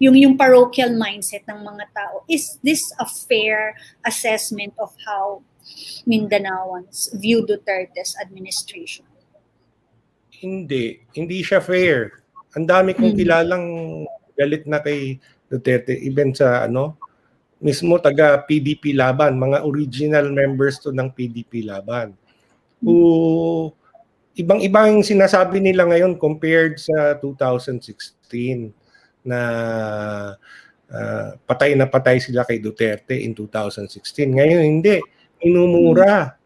Yung parochial mindset ng mga tao. Is this a fair assessment of how Mindanaoans view Duterte's administration? Hindi siya fair. Ang dami kong kilalang galit na kay Duterte, even sa mismo taga PDP Laban, mga original members to ng PDP Laban. Who ibang-ibang sinasabi nila ngayon compared sa 2016 na patay na patay sila kay Duterte in 2016. Ngayon hindi, inumura.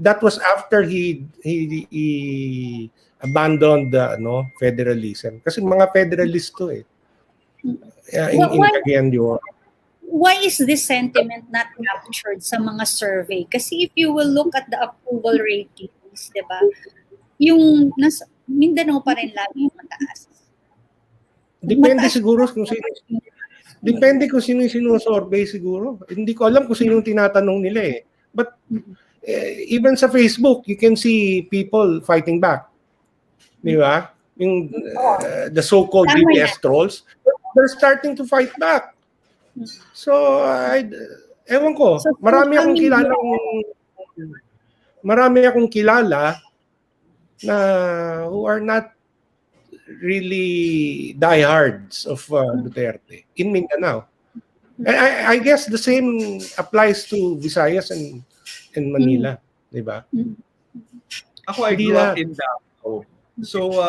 That was after he abandoned the federalism. Kasi mga federalist to eh. Why is this sentiment not captured sa mga survey? Kasi if you will look at the approval ratings, di ba? Yung nasa Mindanao pa rin lagi mataas. Depende siguro kung sino. Depende kung sino yung sinusurvey siguro. Hindi ko alam kung sino yung tinatanong nila eh. But even sa Facebook, you can see people fighting back. Di ba? Yung the so-called BTS trolls, they're starting to fight back. So, ewan ko, marami akong kilala na who are not really diehards of Duterte in Mindanao. And I guess the same applies to Visayas and Manila, di ba? Ako, I Hindi grew up na- in Davao. So,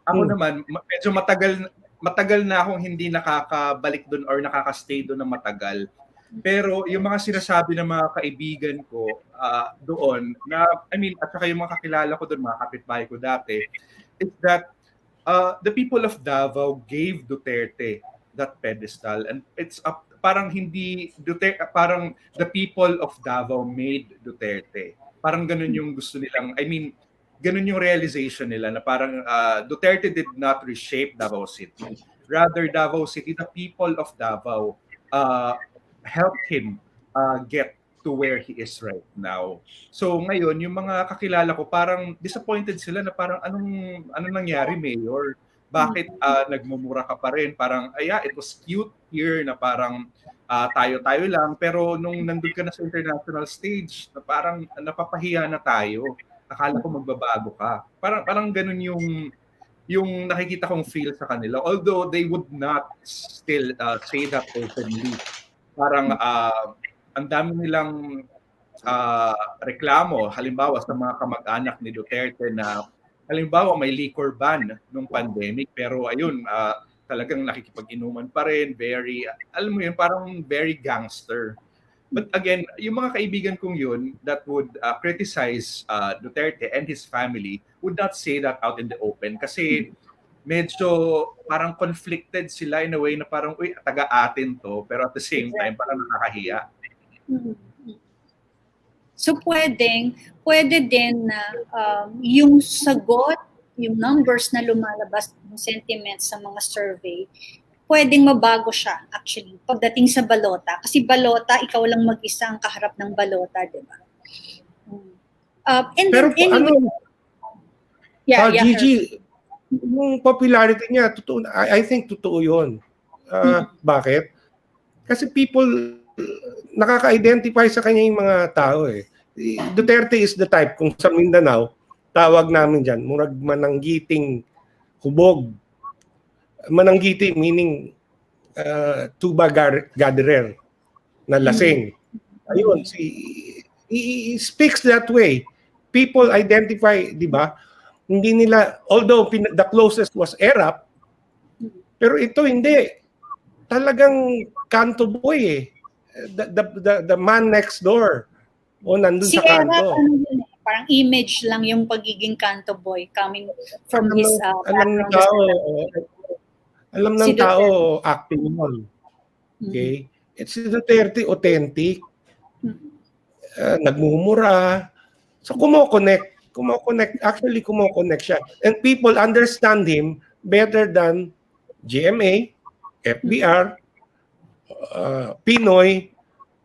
ako naman, medyo matagal na akong hindi nakakabalik doon or nakakastay doon ng matagal. Pero yung mga sinasabi ng mga kaibigan ko doon, na, I mean, at saka yung mga kakilala ko doon, mga kapitbahay ko dati, is that the people of Davao gave Duterte that pedestal. And it's up, parang hindi, Duterte, parang the people of Davao made Duterte. Parang ganun yung gusto nilang, I mean, ganun yung realization nila na parang Duterte did not reshape Davao City. Rather, Davao City, the people of Davao helped him get to where he is right now. So ngayon, yung mga kakilala ko parang disappointed sila na parang anong nangyari, Mayor? Bakit nagmumura ka pa rin? Parang, it was cute here na parang tayo-tayo lang. Pero nung nandun ka na sa international stage, na parang napapahiya na tayo. Akala ko magbabago ka. Parang ganun yung nakikita kong feel sa kanila. Although they would not still say that openly. Parang ang dami nilang reklamo, halimbawa sa mga kamag-anak ni Duterte na halimbawa may liquor ban nung pandemic, pero ayun, talagang nakikipag-inuman pa rin, very, alam mo yun, parang very gangster. But again, yung mga kaibigan kong yun that would criticize Duterte and his family would not say that out in the open kasi medyo parang conflicted sila in a way na parang, uy, taga-atin to, pero at the same time, parang nakakahiya. So pwede din na yung sagot, yung numbers na lumalabas, yung sentiments sa mga survey, pwedeng mabago siya actually pagdating sa balota. Kasi balota, ikaw lang mag-isa ang kaharap ng balota, di ba? And Pero then, anyway, Gigi, yung popularity niya, totoo, I think totoo yun. Bakit? Kasi people, nakaka-identify sa kanya yung mga tao eh. Duterte is the type, kung sa Mindanao, tawag namin dyan, murag mananggiting hubog. Mananggiti meaning tuba gatherer na lasing. Ayun, he speaks that way. People identify, di ba? Hindi nila, although the closest was Erap, pero ito hindi. Talagang kanto boy eh. The man next door. O nandun si sa Erap, kanto. parang image lang yung pagiging kanto boy coming from his alam ng background. tao, alam ng Si tao, acting yun. Okay? It's Duterte authentic. Nagmumura. So actually kumo-connect siya. And people understand him better than GMA, FBR, Pinoy,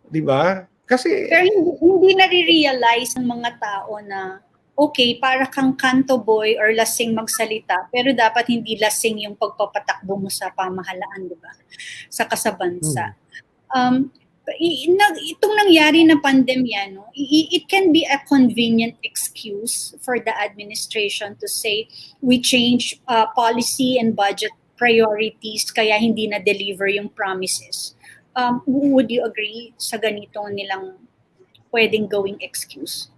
di ba? Kasi pero hindi nare-realize ng mga tao na okay, para kang kanto boy or lasing magsalita, pero dapat hindi lasing yung pagpapatakbo mo sa pamahalaan, di ba? Sa kasabansa. Itong nangyari na pandemya, no, it can be a convenient excuse for the administration to say we change policy and budget priorities kaya hindi na deliver yung promises. Would you agree sa ganito nilang pwedeng gawing excuse?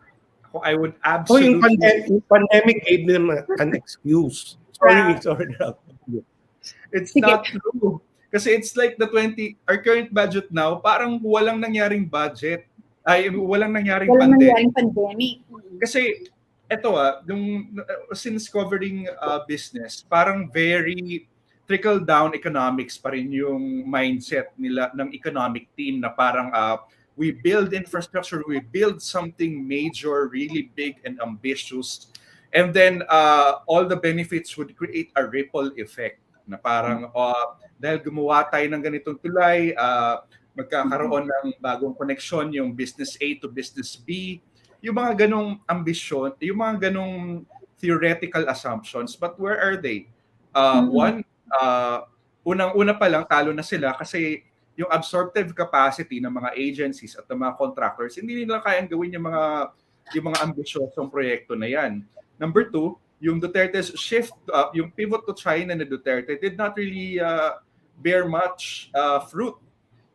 I would absolutely... yung pandemic gave them an excuse. Sorry. It's not true. Kasi it's like our current budget now, parang walang nangyaring budget. Walang nangyaring pandemic. Kasi eto since covering business, parang very trickle-down economics pa rin yung mindset nila ng economic team na parang we build infrastructure, we build something major, really big and ambitious, and then all the benefits would create a ripple effect na parang dahil gumawa tayo ng ganitong tulay, magkakaroon ng bagong connection yung business A to business B, yung mga ganong ambisyon, yung mga ganong theoretical assumptions, but where are they? Unang-una pa lang, talo na sila kasi yung absorptive capacity ng mga agencies at ng mga contractors, hindi nila kayang gawin yung mga ambisyosong proyekto na yan. Number two, yung Duterte's shift, yung pivot to China na Duterte did not really bear much fruit.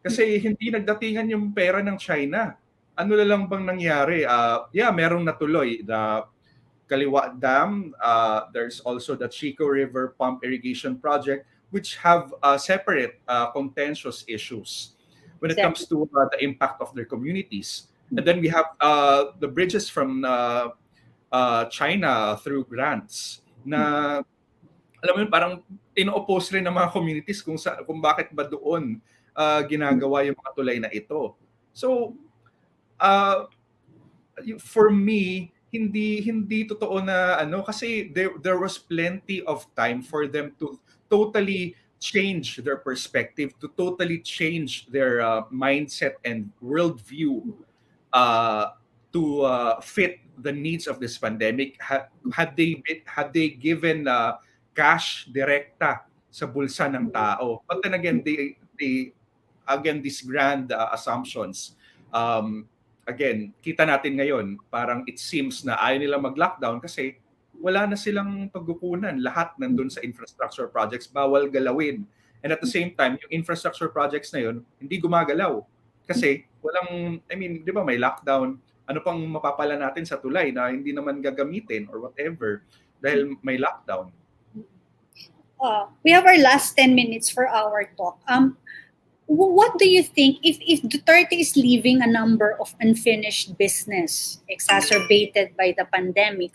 Kasi hindi nagdatingan yung pera ng China. Ano na lang bang nangyari? Merong natuloy. The Kaliwa Dam, there's also the Chico River Pump Irrigation Project, which have separate contentious issues when it comes to the impact of their communities. And then we have the bridges from China through grants na alam mo yun, parang ino-oppose rin ng mga communities kung bakit ba doon ginagawa yung mga tulay na ito. So, for me, hindi totoo na kasi there was plenty of time for them to totally change their perspective, to totally change their mindset and worldview to fit the needs of this pandemic. Had they given cash direkta sa bulsa ng tao. But then again, they these grand assumptions. Again, kita natin ngayon, parang it seems na ayaw nila mag-lockdown kasi wala na silang pagkukunan. Lahat nandun sa infrastructure projects, bawal galawin. And at the same time, yung infrastructure projects na yun, hindi gumagalaw. Kasi walang, di ba may lockdown, ano pang mapapala natin sa tulay na hindi naman gagamitin or whatever dahil may lockdown. We have our last 10 minutes for our talk. What do you think if Duterte is leaving a number of unfinished business exacerbated by the pandemic?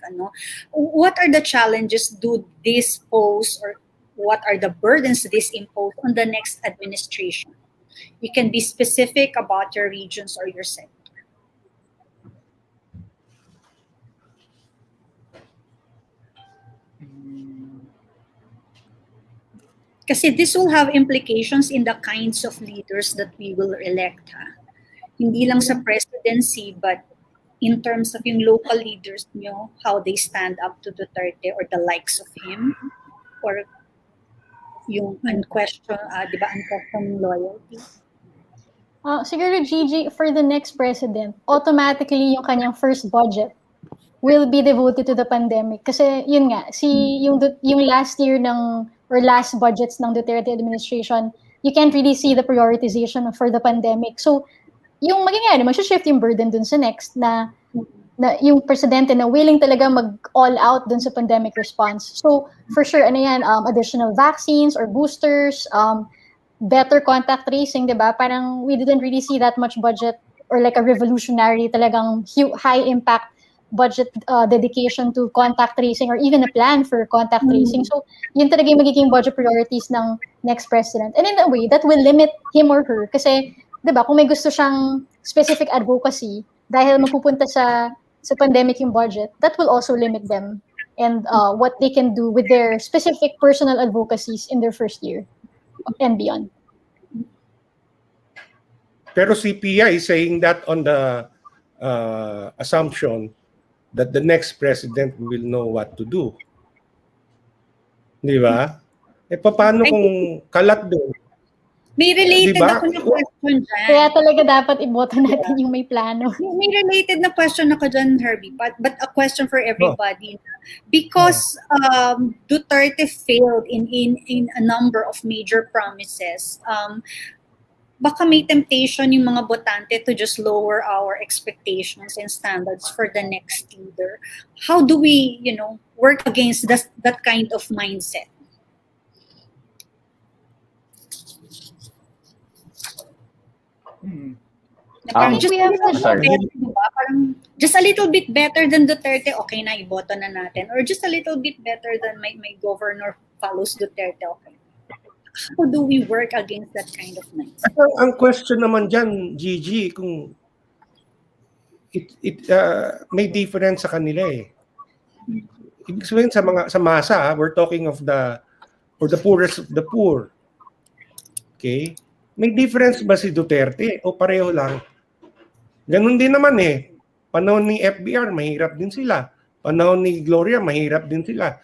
What are the challenges do this pose, or what are the burdens this impose on the next administration? You can be specific about your regions or your sector. Kasi this will have implications in the kinds of leaders that we will elect. Hindi lang sa presidency, but in terms of yung local leaders nyo, how they stand up to Duterte or the likes of him, or yung unquestioned loyalty. Siguro, Gigi, for the next president, automatically yung kanyang first budget will be devoted to the pandemic. Kasi yun nga, yung last year or last budgets ng Duterte administration, you can't really see the prioritization for the pandemic. So, yung mag-shift yung burden dun sa next na yung presidente na willing talaga mag-all out dun sa pandemic response. So, for sure, additional vaccines or boosters, better contact tracing, diba? Parang we didn't really see that much budget or like a revolutionary talagang high impact budget dedication to contact tracing or even a plan for contact tracing. So, yun talaga yung magiging budget priorities ng next president. And in a way, that will limit him or her. Kasi, diba, kung may gusto siyang specific advocacy, dahil mapupunta sa pandemic yung budget, that will also limit them and what they can do with their specific personal advocacies in their first year and beyond. Pero si Pia is saying that on the assumption that the next president will know what to do. Di ba? Paano kung kalat doon? May related diba? ako na question dyan. Kaya talaga dapat iboto natin yung may plano. May related na question ako dyan, Herbie, but a question for everybody. Because Duterte failed in a number of major promises, baka may temptation yung mga botante to just lower our expectations and standards for the next leader. How do we, work against that kind of mindset? Parang just a little bit better than Duterte, okay na, iboto na natin. Or just a little bit better than my governor follows Duterte, okay. How do we work against that kind of mindset? Ang question naman dyan, Gigi, kung may difference sa kanila eh. Ibig sabihin sa masa, we're talking of the poorest of the poor. Okay? May difference ba si Duterte o pareho lang? Ganun din naman eh. Panahon ni FBR, mahirap din sila. Panahon ni Gloria, mahirap din sila.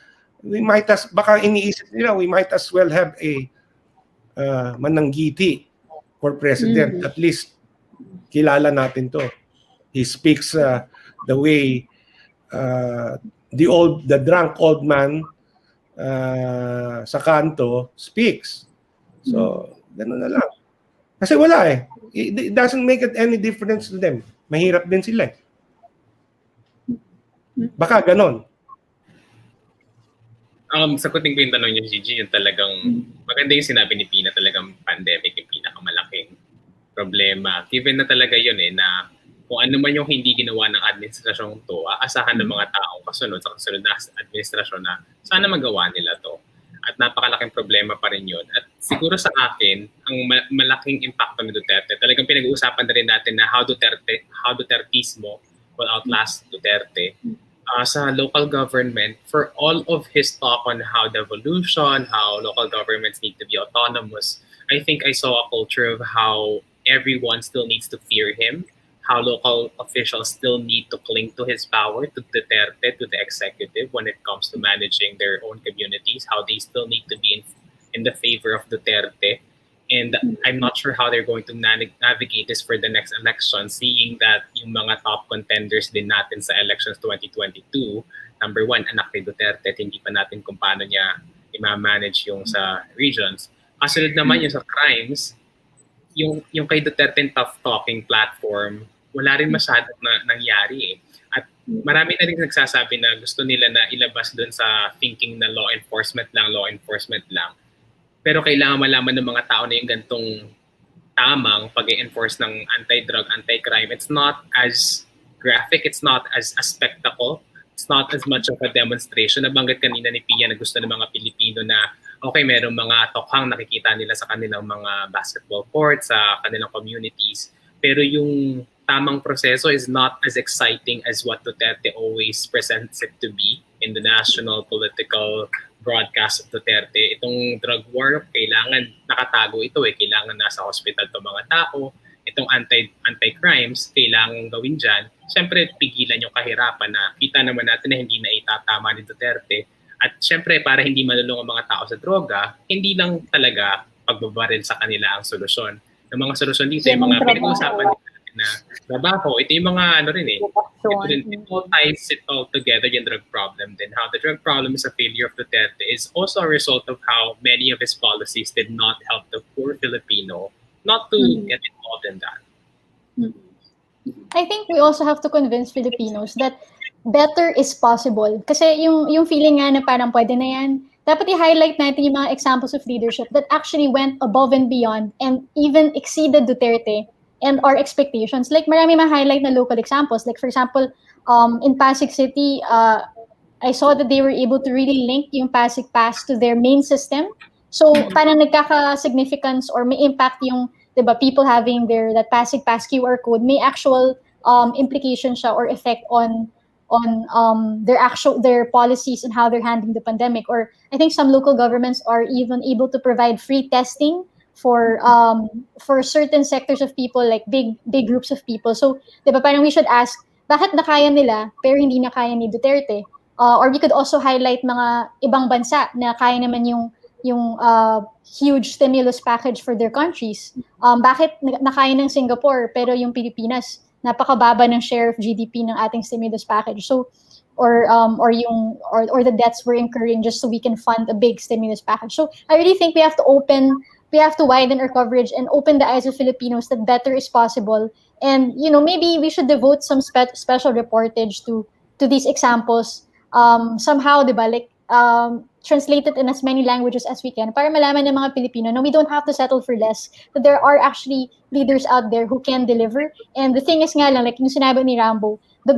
Baka iniisip nila, we might as well have a mananggiti for president. At least, kilala natin to. He speaks the way the drunk old man sa kanto speaks. So, gano'n na lang. Kasi wala eh. It doesn't make it any difference to them. Mahirap din sila eh. Baka ganon. Sagutin ko yung tanong niyo, Gigi, yung talagang maganda yung sinabi ni Pina, talagang pandemic yung pinakamalaking problema. Given na talaga yun eh, na kung ano man yung hindi ginawa ng administrasyong to, aasahan ng mga taong kasunod sa kasunod na administrasyon na sana magawa nila to. At napakalaking problema pa rin yun. At siguro sa akin, ang malaking impacto ni Duterte, talagang pinag-uusapan na rin natin na how Dutertismo will outlast Duterte. Sa local government, for all of his talk on how devolution, how local governments need to be autonomous, I think I saw a culture of how everyone still needs to fear him, how local officials still need to cling to his power, to Duterte, to the executive when it comes to managing their own communities, how they still need to be in the favor of Duterte. And I'm not sure how they're going to navigate this for the next election, seeing that yung mga top contenders din natin sa elections 2022, number one, anak ni Duterte, at hindi pa natin kung paano niya i-manage yung sa regions. Kasunod naman yung sa crimes, yung kay Duterte tough talking platform, wala rin masyadong nangyari eh. At marami na rin nagsasabi na gusto nila na ilabas doon sa thinking na law enforcement lang. Pero kailangan malaman ng mga tao na yung gantong tamang pag-enforce ng anti-drug, anti-crime. It's not as graphic, it's not as a spectacle, it's not as much of a demonstration. Nabanggit kanina ni Pia na gusto ng mga Pilipino na okay, merong mga tokhang nakikita nila sa kanilang mga basketball courts, sa kanilang communities. Pero yung tamang proseso is not as exciting as what Duterte always presents it to be in the national political broadcast of Duterte. Itong drug war, kailangan nakatago ito eh. Kailangan nasa hospital to mga tao. Itong anti-crimes, kailangan gawin dyan. Siyempre, pigilan yung kahirapan na kita naman natin na hindi na itatama ni Duterte. At siyempre, para hindi malulong ang mga tao sa droga, hindi lang talaga pagbabaril sa kanila ang solusyon. Yung mga solusyon dito, yung mga pinag-uusapan na trabaho, ito yung mga ano rin eh. It all ties it all together, yung drug problem. Then how the drug problem is a failure of Duterte is also a result of how many of his policies did not help the poor Filipino not to get involved in that. I think we also have to convince Filipinos that better is possible. Kasi yung feeling nga na parang pwede na yan, dapat i-highlight natin yung mga examples of leadership that actually went above and beyond and even exceeded Duterte and our expectations. Like marami ma-highlight na local examples. Like for example, in Pasig City, I saw that they were able to really link yung Pasig Pass to their main system. So parang nagkaka-significance or may impact yung, diba, people having that Pasig Pass QR code, may actual implication siya or effect on their policies and how they're handling the pandemic. Or I think some local governments are even able to provide free testing for certain sectors of people, like big groups of people. So, diba, parang we should ask, bakit nakaya nila pero hindi nakaya ni Duterte? Or we could also highlight mga ibang bansa na kaya naman yung huge stimulus package for their countries. Bakit nakaya ng Singapore pero yung Pilipinas napakababa ng share of GDP ng ating stimulus package? So or the debts we're incurring just so we can fund a big stimulus package. So I really think we have to widen our coverage and open the eyes of Filipinos that better is possible. And maybe we should devote some special reportage to these examples somehow, diba? Like translate it in as many languages as we can para malaman ng mga Pilipino no, we don't have to settle for less, that there are actually leaders out there who can deliver. And the thing is nga lang, like yung sinabi ni Rambo, the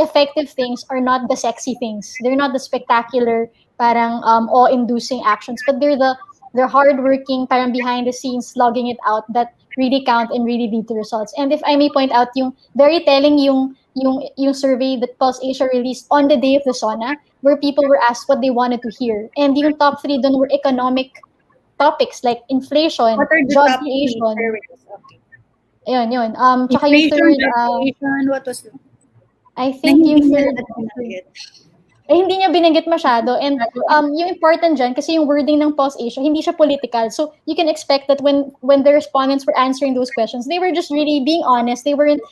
effective things are not the sexy things. They're not the spectacular, parang awe-inducing actions, but they're hardworking, parang behind the scenes, slogging it out, that really count and really lead to results. And if I may point out, yung very telling yung survey that Pulse Asia released on the day of the SONA, where people were asked what they wanted to hear. And yung top 3 dun were economic topics like inflation, job creation. Yun. Tsaka yung third, what was I think yung third, hindi niya binanggit masyado. And yung important dyan, kasi yung wording ng Pulse Asia, hindi siya political. So you can expect that when the respondents were answering those questions, they were just really being honest. They weren't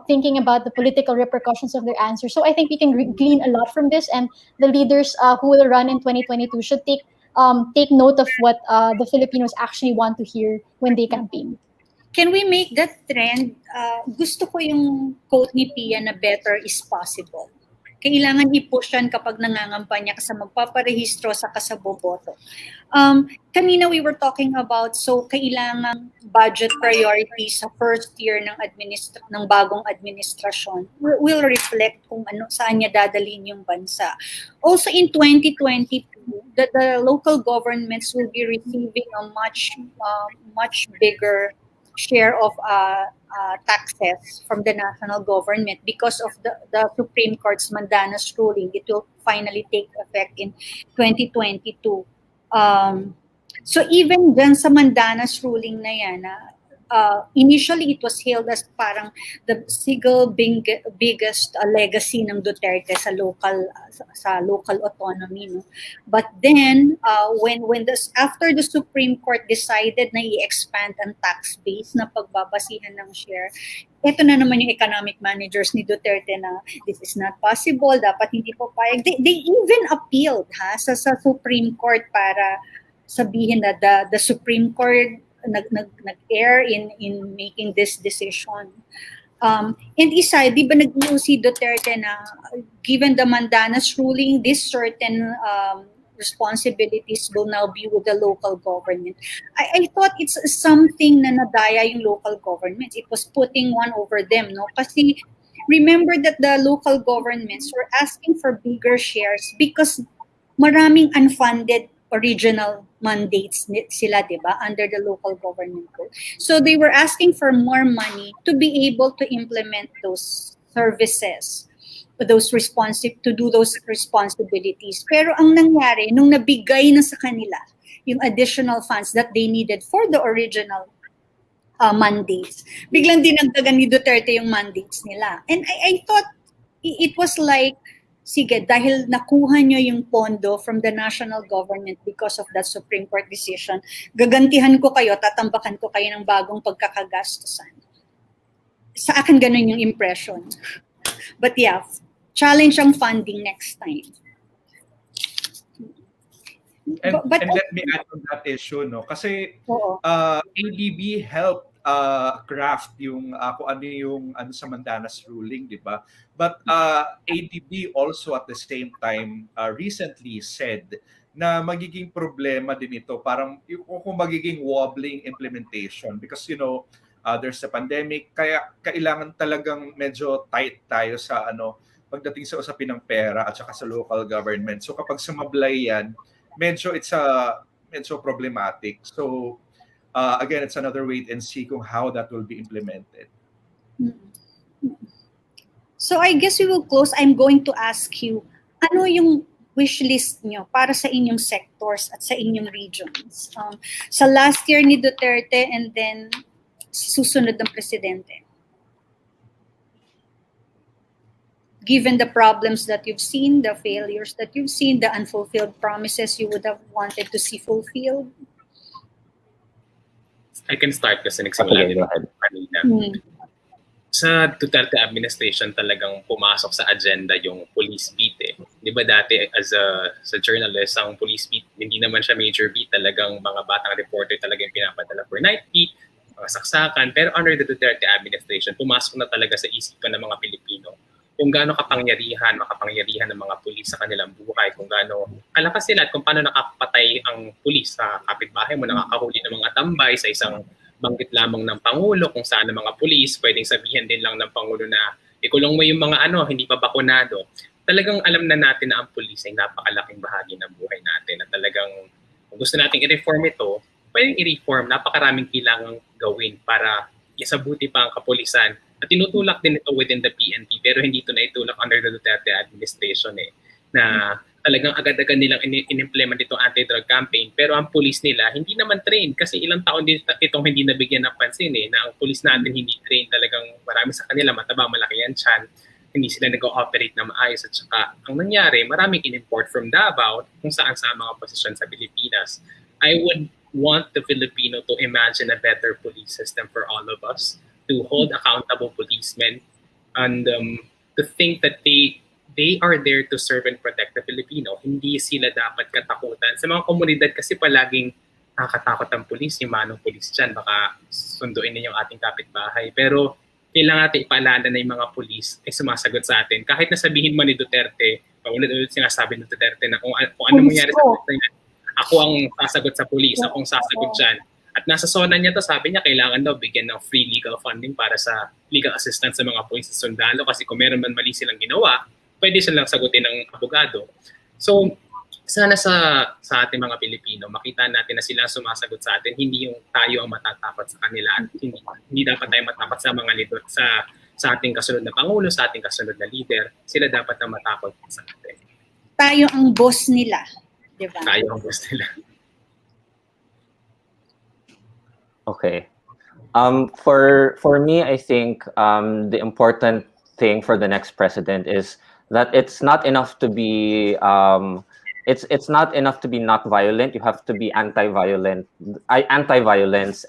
thinking about the political repercussions of their answers. So I think we can glean a lot from this, and the leaders who will run in 2022 should take note of what the Filipinos actually want to hear when they campaign. Can we make that trend? Gusto ko yung quote ni Pia na better is possible. Kailangan i-push yan kapag nangangampanya ka sa magpaparehistro sa kasaboboto. Kanina we were talking about, so kailangan budget priorities sa first year ng bagong administrasyon will reflect kung saan niya dadalhin yung bansa. Also in 2022, the local governments will be receiving a much bigger share of taxes from the national government because of the Supreme Court's mandamus ruling. It will finally take effect in 2022. So even dyan sa mandamus ruling na yan, initially it was hailed as parang the single biggest legacy ng Duterte sa local autonomy, no? But then after the Supreme Court decided na i-expand ang tax base na pagbabasihan ng share, ito na naman yung economic managers ni Duterte na this is not possible, dapat hindi po payag. They even appealed sa Supreme Court para sabihin na the Supreme Court nag-err in making this decision. And isa, di ba nag-iusi Duterte na given the mandamus ruling, this certain responsibilities will now be with the local government. I thought it's something na nadaya yung local governments. It was putting one over them, no? Kasi remember that the local governments were asking for bigger shares because maraming unfunded original mandates sila, diba, under the local government code. So they were asking for more money to be able to implement those services, to do those responsibilities. Pero ang nangyari, nung nabigay na sa kanila yung additional funds that they needed for the original mandates, biglang dinagdagan ni Duterte yung mandates nila. And I thought it was like, sige, dahil nakuha nyo yung pondo from the national government because of that Supreme Court decision, gagantihan ko kayo, tatambakan ko kayo ng bagong pagkakagastusan. Sa akin, ganun yung impression. But yeah, challenge ang funding next time. And let me add on that issue, no? Kasi ADB helped craft yung kung ano yung sa mandamus ruling, di ba? But ADB also at the same time recently said na magiging problema din ito, parang kung magiging wobbling implementation because there's a pandemic, kaya kailangan talagang medyo tight tayo sa pagdating sa usapin ng pera at saka sa local government. So kapag sumablay yan, medyo problematic. So again, it's another wait and see kung how that will be implemented. So I guess we will close. I'm going to ask you, ano yung wish list nyo para sa inyong sectors at sa inyong regions? Sa last year ni Duterte and then susunod ng presidente. Given the problems that you've seen, the failures that you've seen, the unfulfilled promises you would have wanted to see fulfilled? I can start kasi nagsimula din kanina. Sa Duterte administration talagang pumasok sa agenda yung police beat eh. Di ba dati sa journalist, ang police beat, hindi naman siya major beat, talagang mga batang reporter talaga yung pinapadala for night beat, mga saksakan. Pero under the Duterte administration, pumasok na talaga sa isipan ng mga Pilipino kung gaano makapangyarihan ng mga pulis sa kanilang buhay, kung gaano kalakas sila at kung paano nakapatay ang pulis sa kapitbahay mo, nakakahuli ng mga tambay sa isang banggit lamang ng Pangulo, kung saan ng mga pulis, pwedeng sabihin din lang ng Pangulo na ikulong mo yung mga hindi pa bakunado. Talagang alam na natin na ang pulis ay napakalaking bahagi ng buhay natin, na talagang kung gusto nating i-reform ito, pwedeng i-reform, napakaraming kailangang gawin para isabuti pa ang kapulisan. At tinutulak din ito within the PNP, pero hindi ito na itulak under the Duterte administration na talagang agad-agad nilang in-implement itong anti-drug campaign, pero ang police nila hindi naman trained kasi ilang taon din itong hindi nabigyan ng pansin na ang police natin hindi trained, talagang marami sa kanila mataba, malaki yan tiyan. hindi sila nag-ooperate na maayos. At saka, ang nangyari, maraming in-import from Davao kung saan sa mga posisyon sa Pilipinas. I would want the Filipino to imagine a better police system for all of us, to hold accountable policemen, and to think that they are there to serve and protect the Filipino. Hindi sila dapat katakutan. Sa mga komunidad kasi palaging nakakatakot ang pulis, yung manong pulis dyan, baka sunduin ninyong ating kapitbahay. Pero kailangan natin ipaalala na yung mga pulis ay sumasagot sa atin. Kahit nasabihin mo ni Duterte, paulit-ulit sinasabi ni Duterte na kung ano mangyari sa pulis, ako ang sasagot sa pulis, ako ang sasagot dyan. At nasa zona niya to, sabi niya kailangan daw bigyan ng free legal funding para sa legal assistance sa mga pulis sa sundalo kasi kung meron man mali silang ginawa, pwede silang sagutin ng abogado. So, sana sa ating mga Pilipino, makita natin na sila sumasagot sa atin, hindi yung tayo ang matatakot sa kanila. At hindi dapat tayo matakot sa mga leader, sa ating kasunod na Pangulo, sa ating kasunod na leader. Sila dapat na matakot sa atin. Tayo ang boss nila, di ba? Tayo ang boss nila. Okay. For me, I think the important thing for the next president is that it's not enough to be it's not enough to be not violent. You have to be anti-violence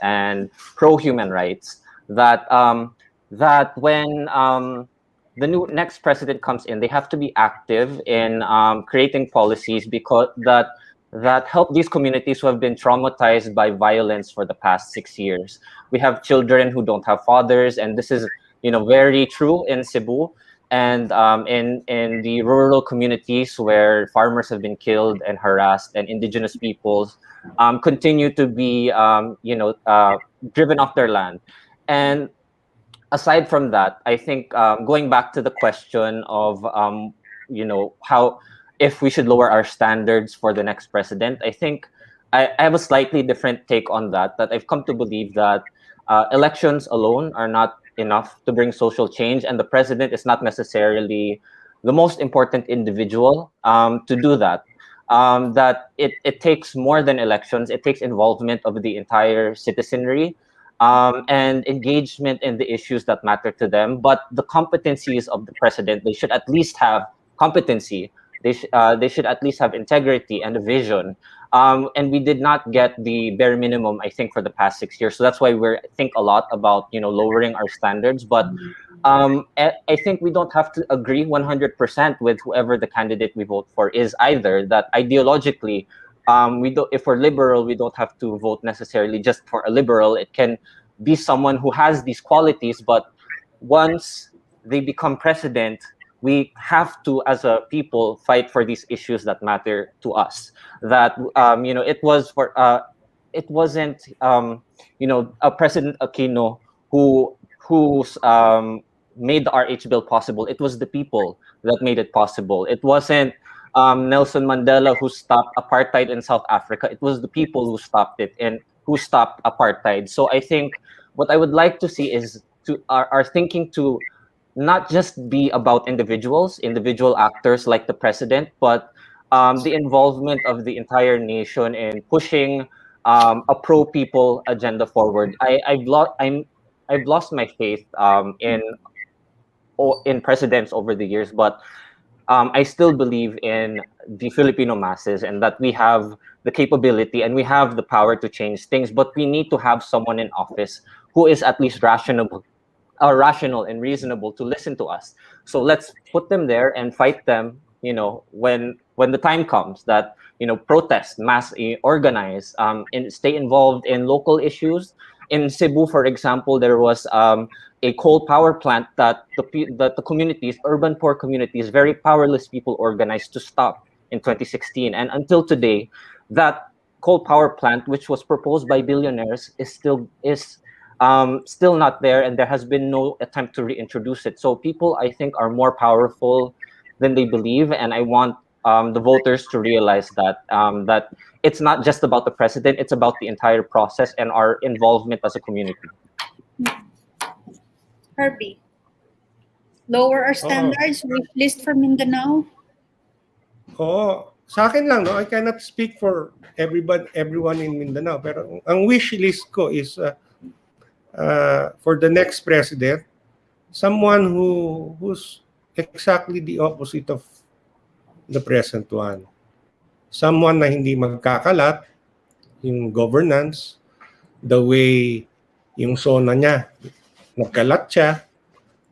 and pro-human rights. That when the next president comes in, they have to be active in creating policies because that help these communities who have been traumatized by violence for the past 6 years. We have children who don't have fathers, and this is very true in Cebu. And in the rural communities where farmers have been killed and harassed, and indigenous peoples continue to be driven off their land. And aside from that, I think going back to the question of how if we should lower our standards for the next president, I think I have a slightly different take on that. That I've come to believe that elections alone are not enough to bring social change, and the president is not necessarily the most important individual to do that. That it takes more than elections. It takes involvement of the entire citizenry and engagement in the issues that matter to them. But the competencies of the president, they should at least have competency. They should at least have integrity and a vision. And we did not get the bare minimum, I think, for the past 6 years. So that's why we think a lot about lowering our standards. But I think we don't have to agree 100% with whoever the candidate we vote for is either. That ideologically, if we're liberal, we don't have to vote necessarily just for a liberal. It can be someone who has these qualities, but once they become president, we have to, as a people, fight for these issues that matter to us. That it wasn't a President Aquino who made the RH bill possible. It was the people that made it possible. It wasn't Nelson Mandela who stopped apartheid in South Africa. It was the people who stopped it and who stopped apartheid. So I think what I would like to see is our thinking to not just be about individual actors like the president, but the involvement of the entire nation in pushing a pro-people agenda forward. I've lost my faith in presidents over the years, but I still believe in the Filipino masses and that we have the capability and we have the power to change things, but we need to have someone in office who is at least rational and reasonable to listen to us. So let's put them there and fight them, when the time comes that, protest, mass organize, and stay involved in local issues. In Cebu, for example, there was a coal power plant that the communities, urban poor communities, very powerless people organized to stop in 2016. And until today, that coal power plant, which was proposed by billionaires, is still not there, and there has been no attempt to reintroduce it. So people, I think, are more powerful than they believe, and I want the voters to realize that it's not just about the president; it's about the entire process and our involvement as a community. Herbie, lower our standards, wish list for Mindanao. Sa akin lang, I cannot speak for everyone in Mindanao, pero ang wish list ko is for the next president, someone who's exactly the opposite of the present one. Someone na hindi magkakalat, yung governance, the way yung SONA niya, nagkalat siya.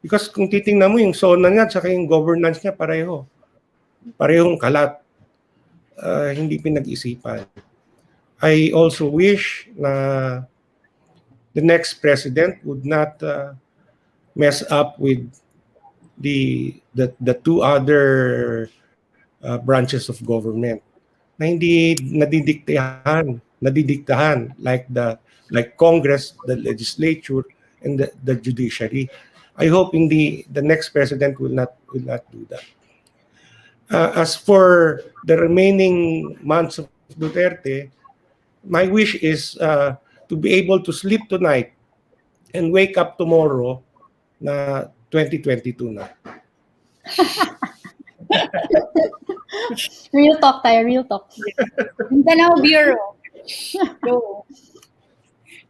Because kung titingnan mo yung SONA niya at yung governance niya, parehong kalat. Hindi pinag-isipan. I also wish na the next president would not mess up with the two other branches of government na hindi nadidiktahan like Congress, the legislature, and the judiciary. I hope the next president will not do that. As for the remaining months of Duterte, my wish is to be able to sleep tonight and wake up tomorrow na 2022 na. Real talk tayo, real talk. Mindanao Bureau. Go.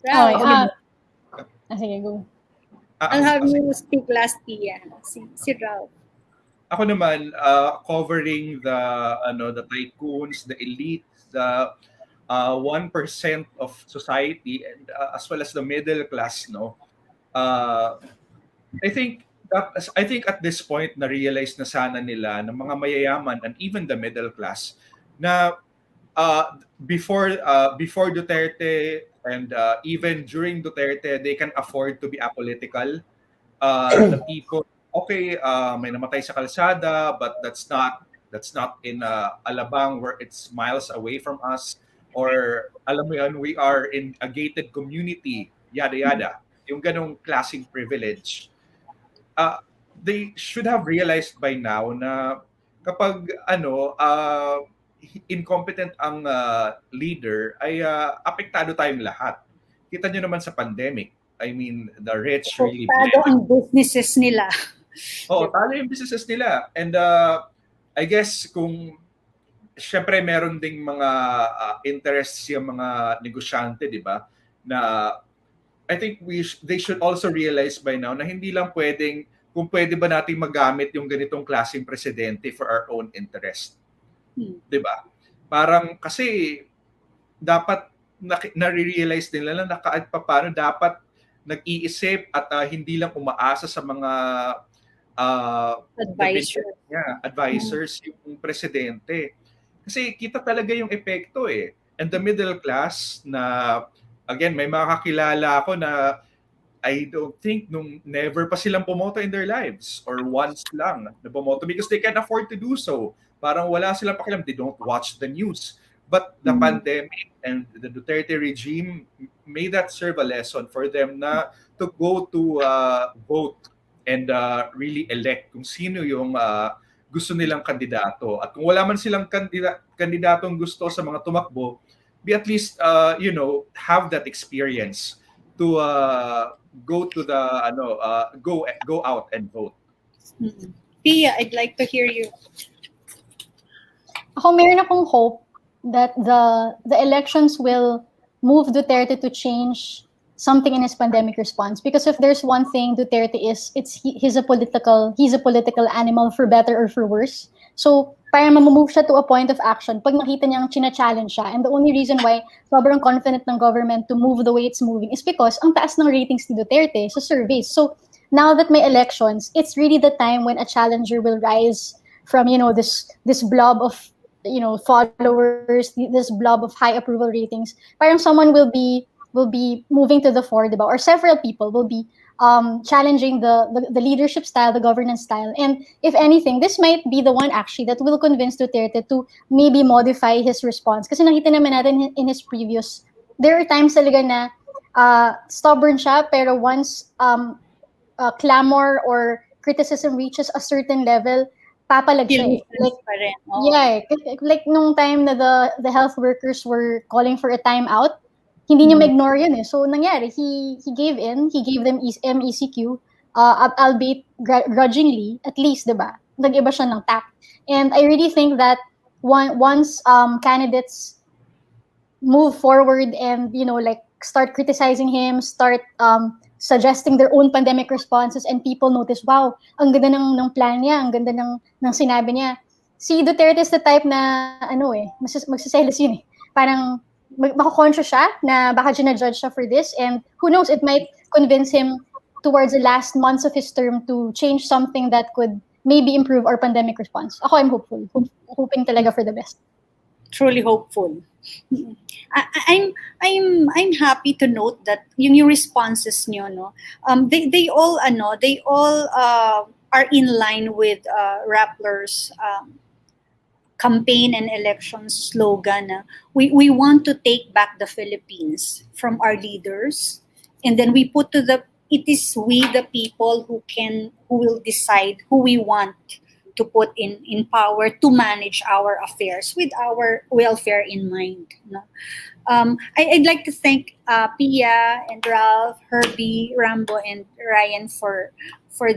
Okay, Rao, sige, go. I'll have you speak last, Tia. Si Rao. Ako naman, covering the tycoons, the elite, the 1% of society, and as well as the middle class, no. I think at this point na-realize na sana nila ng mga mayayaman and even the middle class na before Duterte and even during Duterte, they can afford to be apolitical. The people, okay, may namatay sa kalsada, but that's not in Alabang where it's miles away from us, or alam mo yan, we are in a gated community, yada yada, yung ganong klaseng privilege. They should have realized by now na kapag incompetent ang leader, ay apektado tayong lahat. Kita nyo naman sa pandemic. I mean, the rich really... Tado ang businesses nila. Talo yung businesses nila. And I guess kung... Siyempre, meron ding mga interests yung mga negosyante, di ba? Na I think they should also realize by now na hindi lang pwedeng, kung pwede ba nating magamit yung ganitong klaseng presidente for our own interest. Di ba? Parang kasi dapat na-realize nila na kahit paano dapat nag-iisip at hindi lang umaasa sa mga advisors yung presidente. Kasi kita talaga yung epekto eh. And the middle class na, again, may makakilala ako na I don't think never pa silang pumoto in their lives or once lang na pumoto because they can afford to do so. Parang wala silang pakialam. They don't watch the news. But the pandemic and the Duterte regime made that serve a lesson for them na to go to vote and really elect kung sino yung gusto nilang kandidato. At kung wala man silang kandidatong gusto sa mga tumakbo, be at least have that experience to go to the go out and vote. Tia, I'd like to hear you. Ako meron akong hope that the elections will move Duterte to change something in his pandemic response. Because if there's one thing Duterte is, he's a political animal for better or for worse. So parang mamove siya to a point of action pag nakita niyang china-challenge siya. And the only reason why sobrang confident ng government to move the way it's moving is because ang taas ng ratings ni Duterte sa surveys. So now that may elections, it's really the time when a challenger will rise from, this blob of, followers, this blob of high approval ratings. Parang someone will be moving to the fore, diba? Or several people will be challenging the leadership style, the governance style. And if anything, this might be the one actually that will convince Duterte to maybe modify his response. Kasi nakita naman natin in his previous, there are times talaga na stubborn siya, pero once clamor or criticism reaches a certain level, papalag siya. Like nung time na the health workers were calling for a timeout, hindi niya ma-ignore yun eh. So nangyari, he gave in, he gave them MECQ, albeit grudgingly, at least, diba? Nag-iba siya ng tact. And I really think that once candidates move forward and, start criticizing him, start suggesting their own pandemic responses, and people notice, wow, ang ganda ng plan niya, ang ganda ng sinabi niya. Si Duterte is the type na, magsiselos yun eh. Parang, mako-conscious siya na baka ginajudge siya for this, and who knows, it might convince him towards the last months of his term to change something that could maybe improve our pandemic response. Ako, I'm hopeful. Hoping talaga for the best. Truly hopeful. I'm happy to note that yung responses niyo, no, they all are in line with Rappler's campaign and election slogan. We want to take back the Philippines from our leaders, and then we put it is we the people who will decide who we want to put in power to manage our affairs with our welfare in mind. No? I'd like to thank Pia and Ralph, Herbie, Rambo, and Ryan for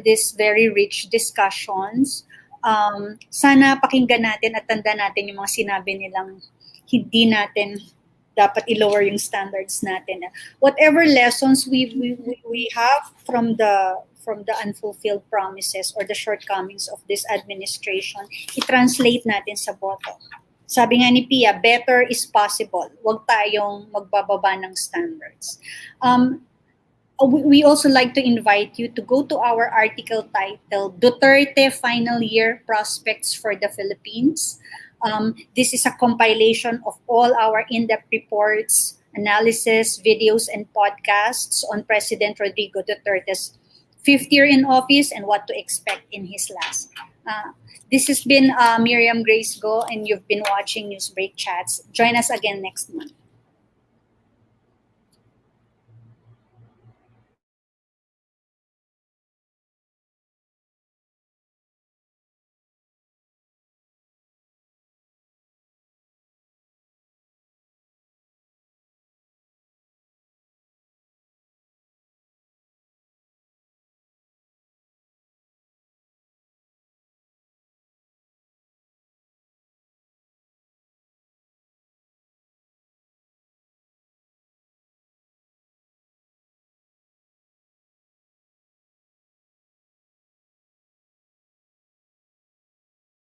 this very rich discussions. Sana pakinggan natin at tanda natin yung mga sinabi nilang hindi natin dapat i-lower yung standards natin. Whatever lessons we have from the unfulfilled promises or the shortcomings of this administration, i-translate natin sa boto. Sabi nga ni Pia, better is possible. Huwag tayong magbababa ng standards. We also like to invite you to go to our article titled Duterte Final Year Prospects for the Philippines. This is a compilation of all our in-depth reports, analysis, videos, and podcasts on President Rodrigo Duterte's 5th year in office and what to expect in his last. This has been Miriam Grace Go, and you've been watching Newsbreak Chats. Join us again next month.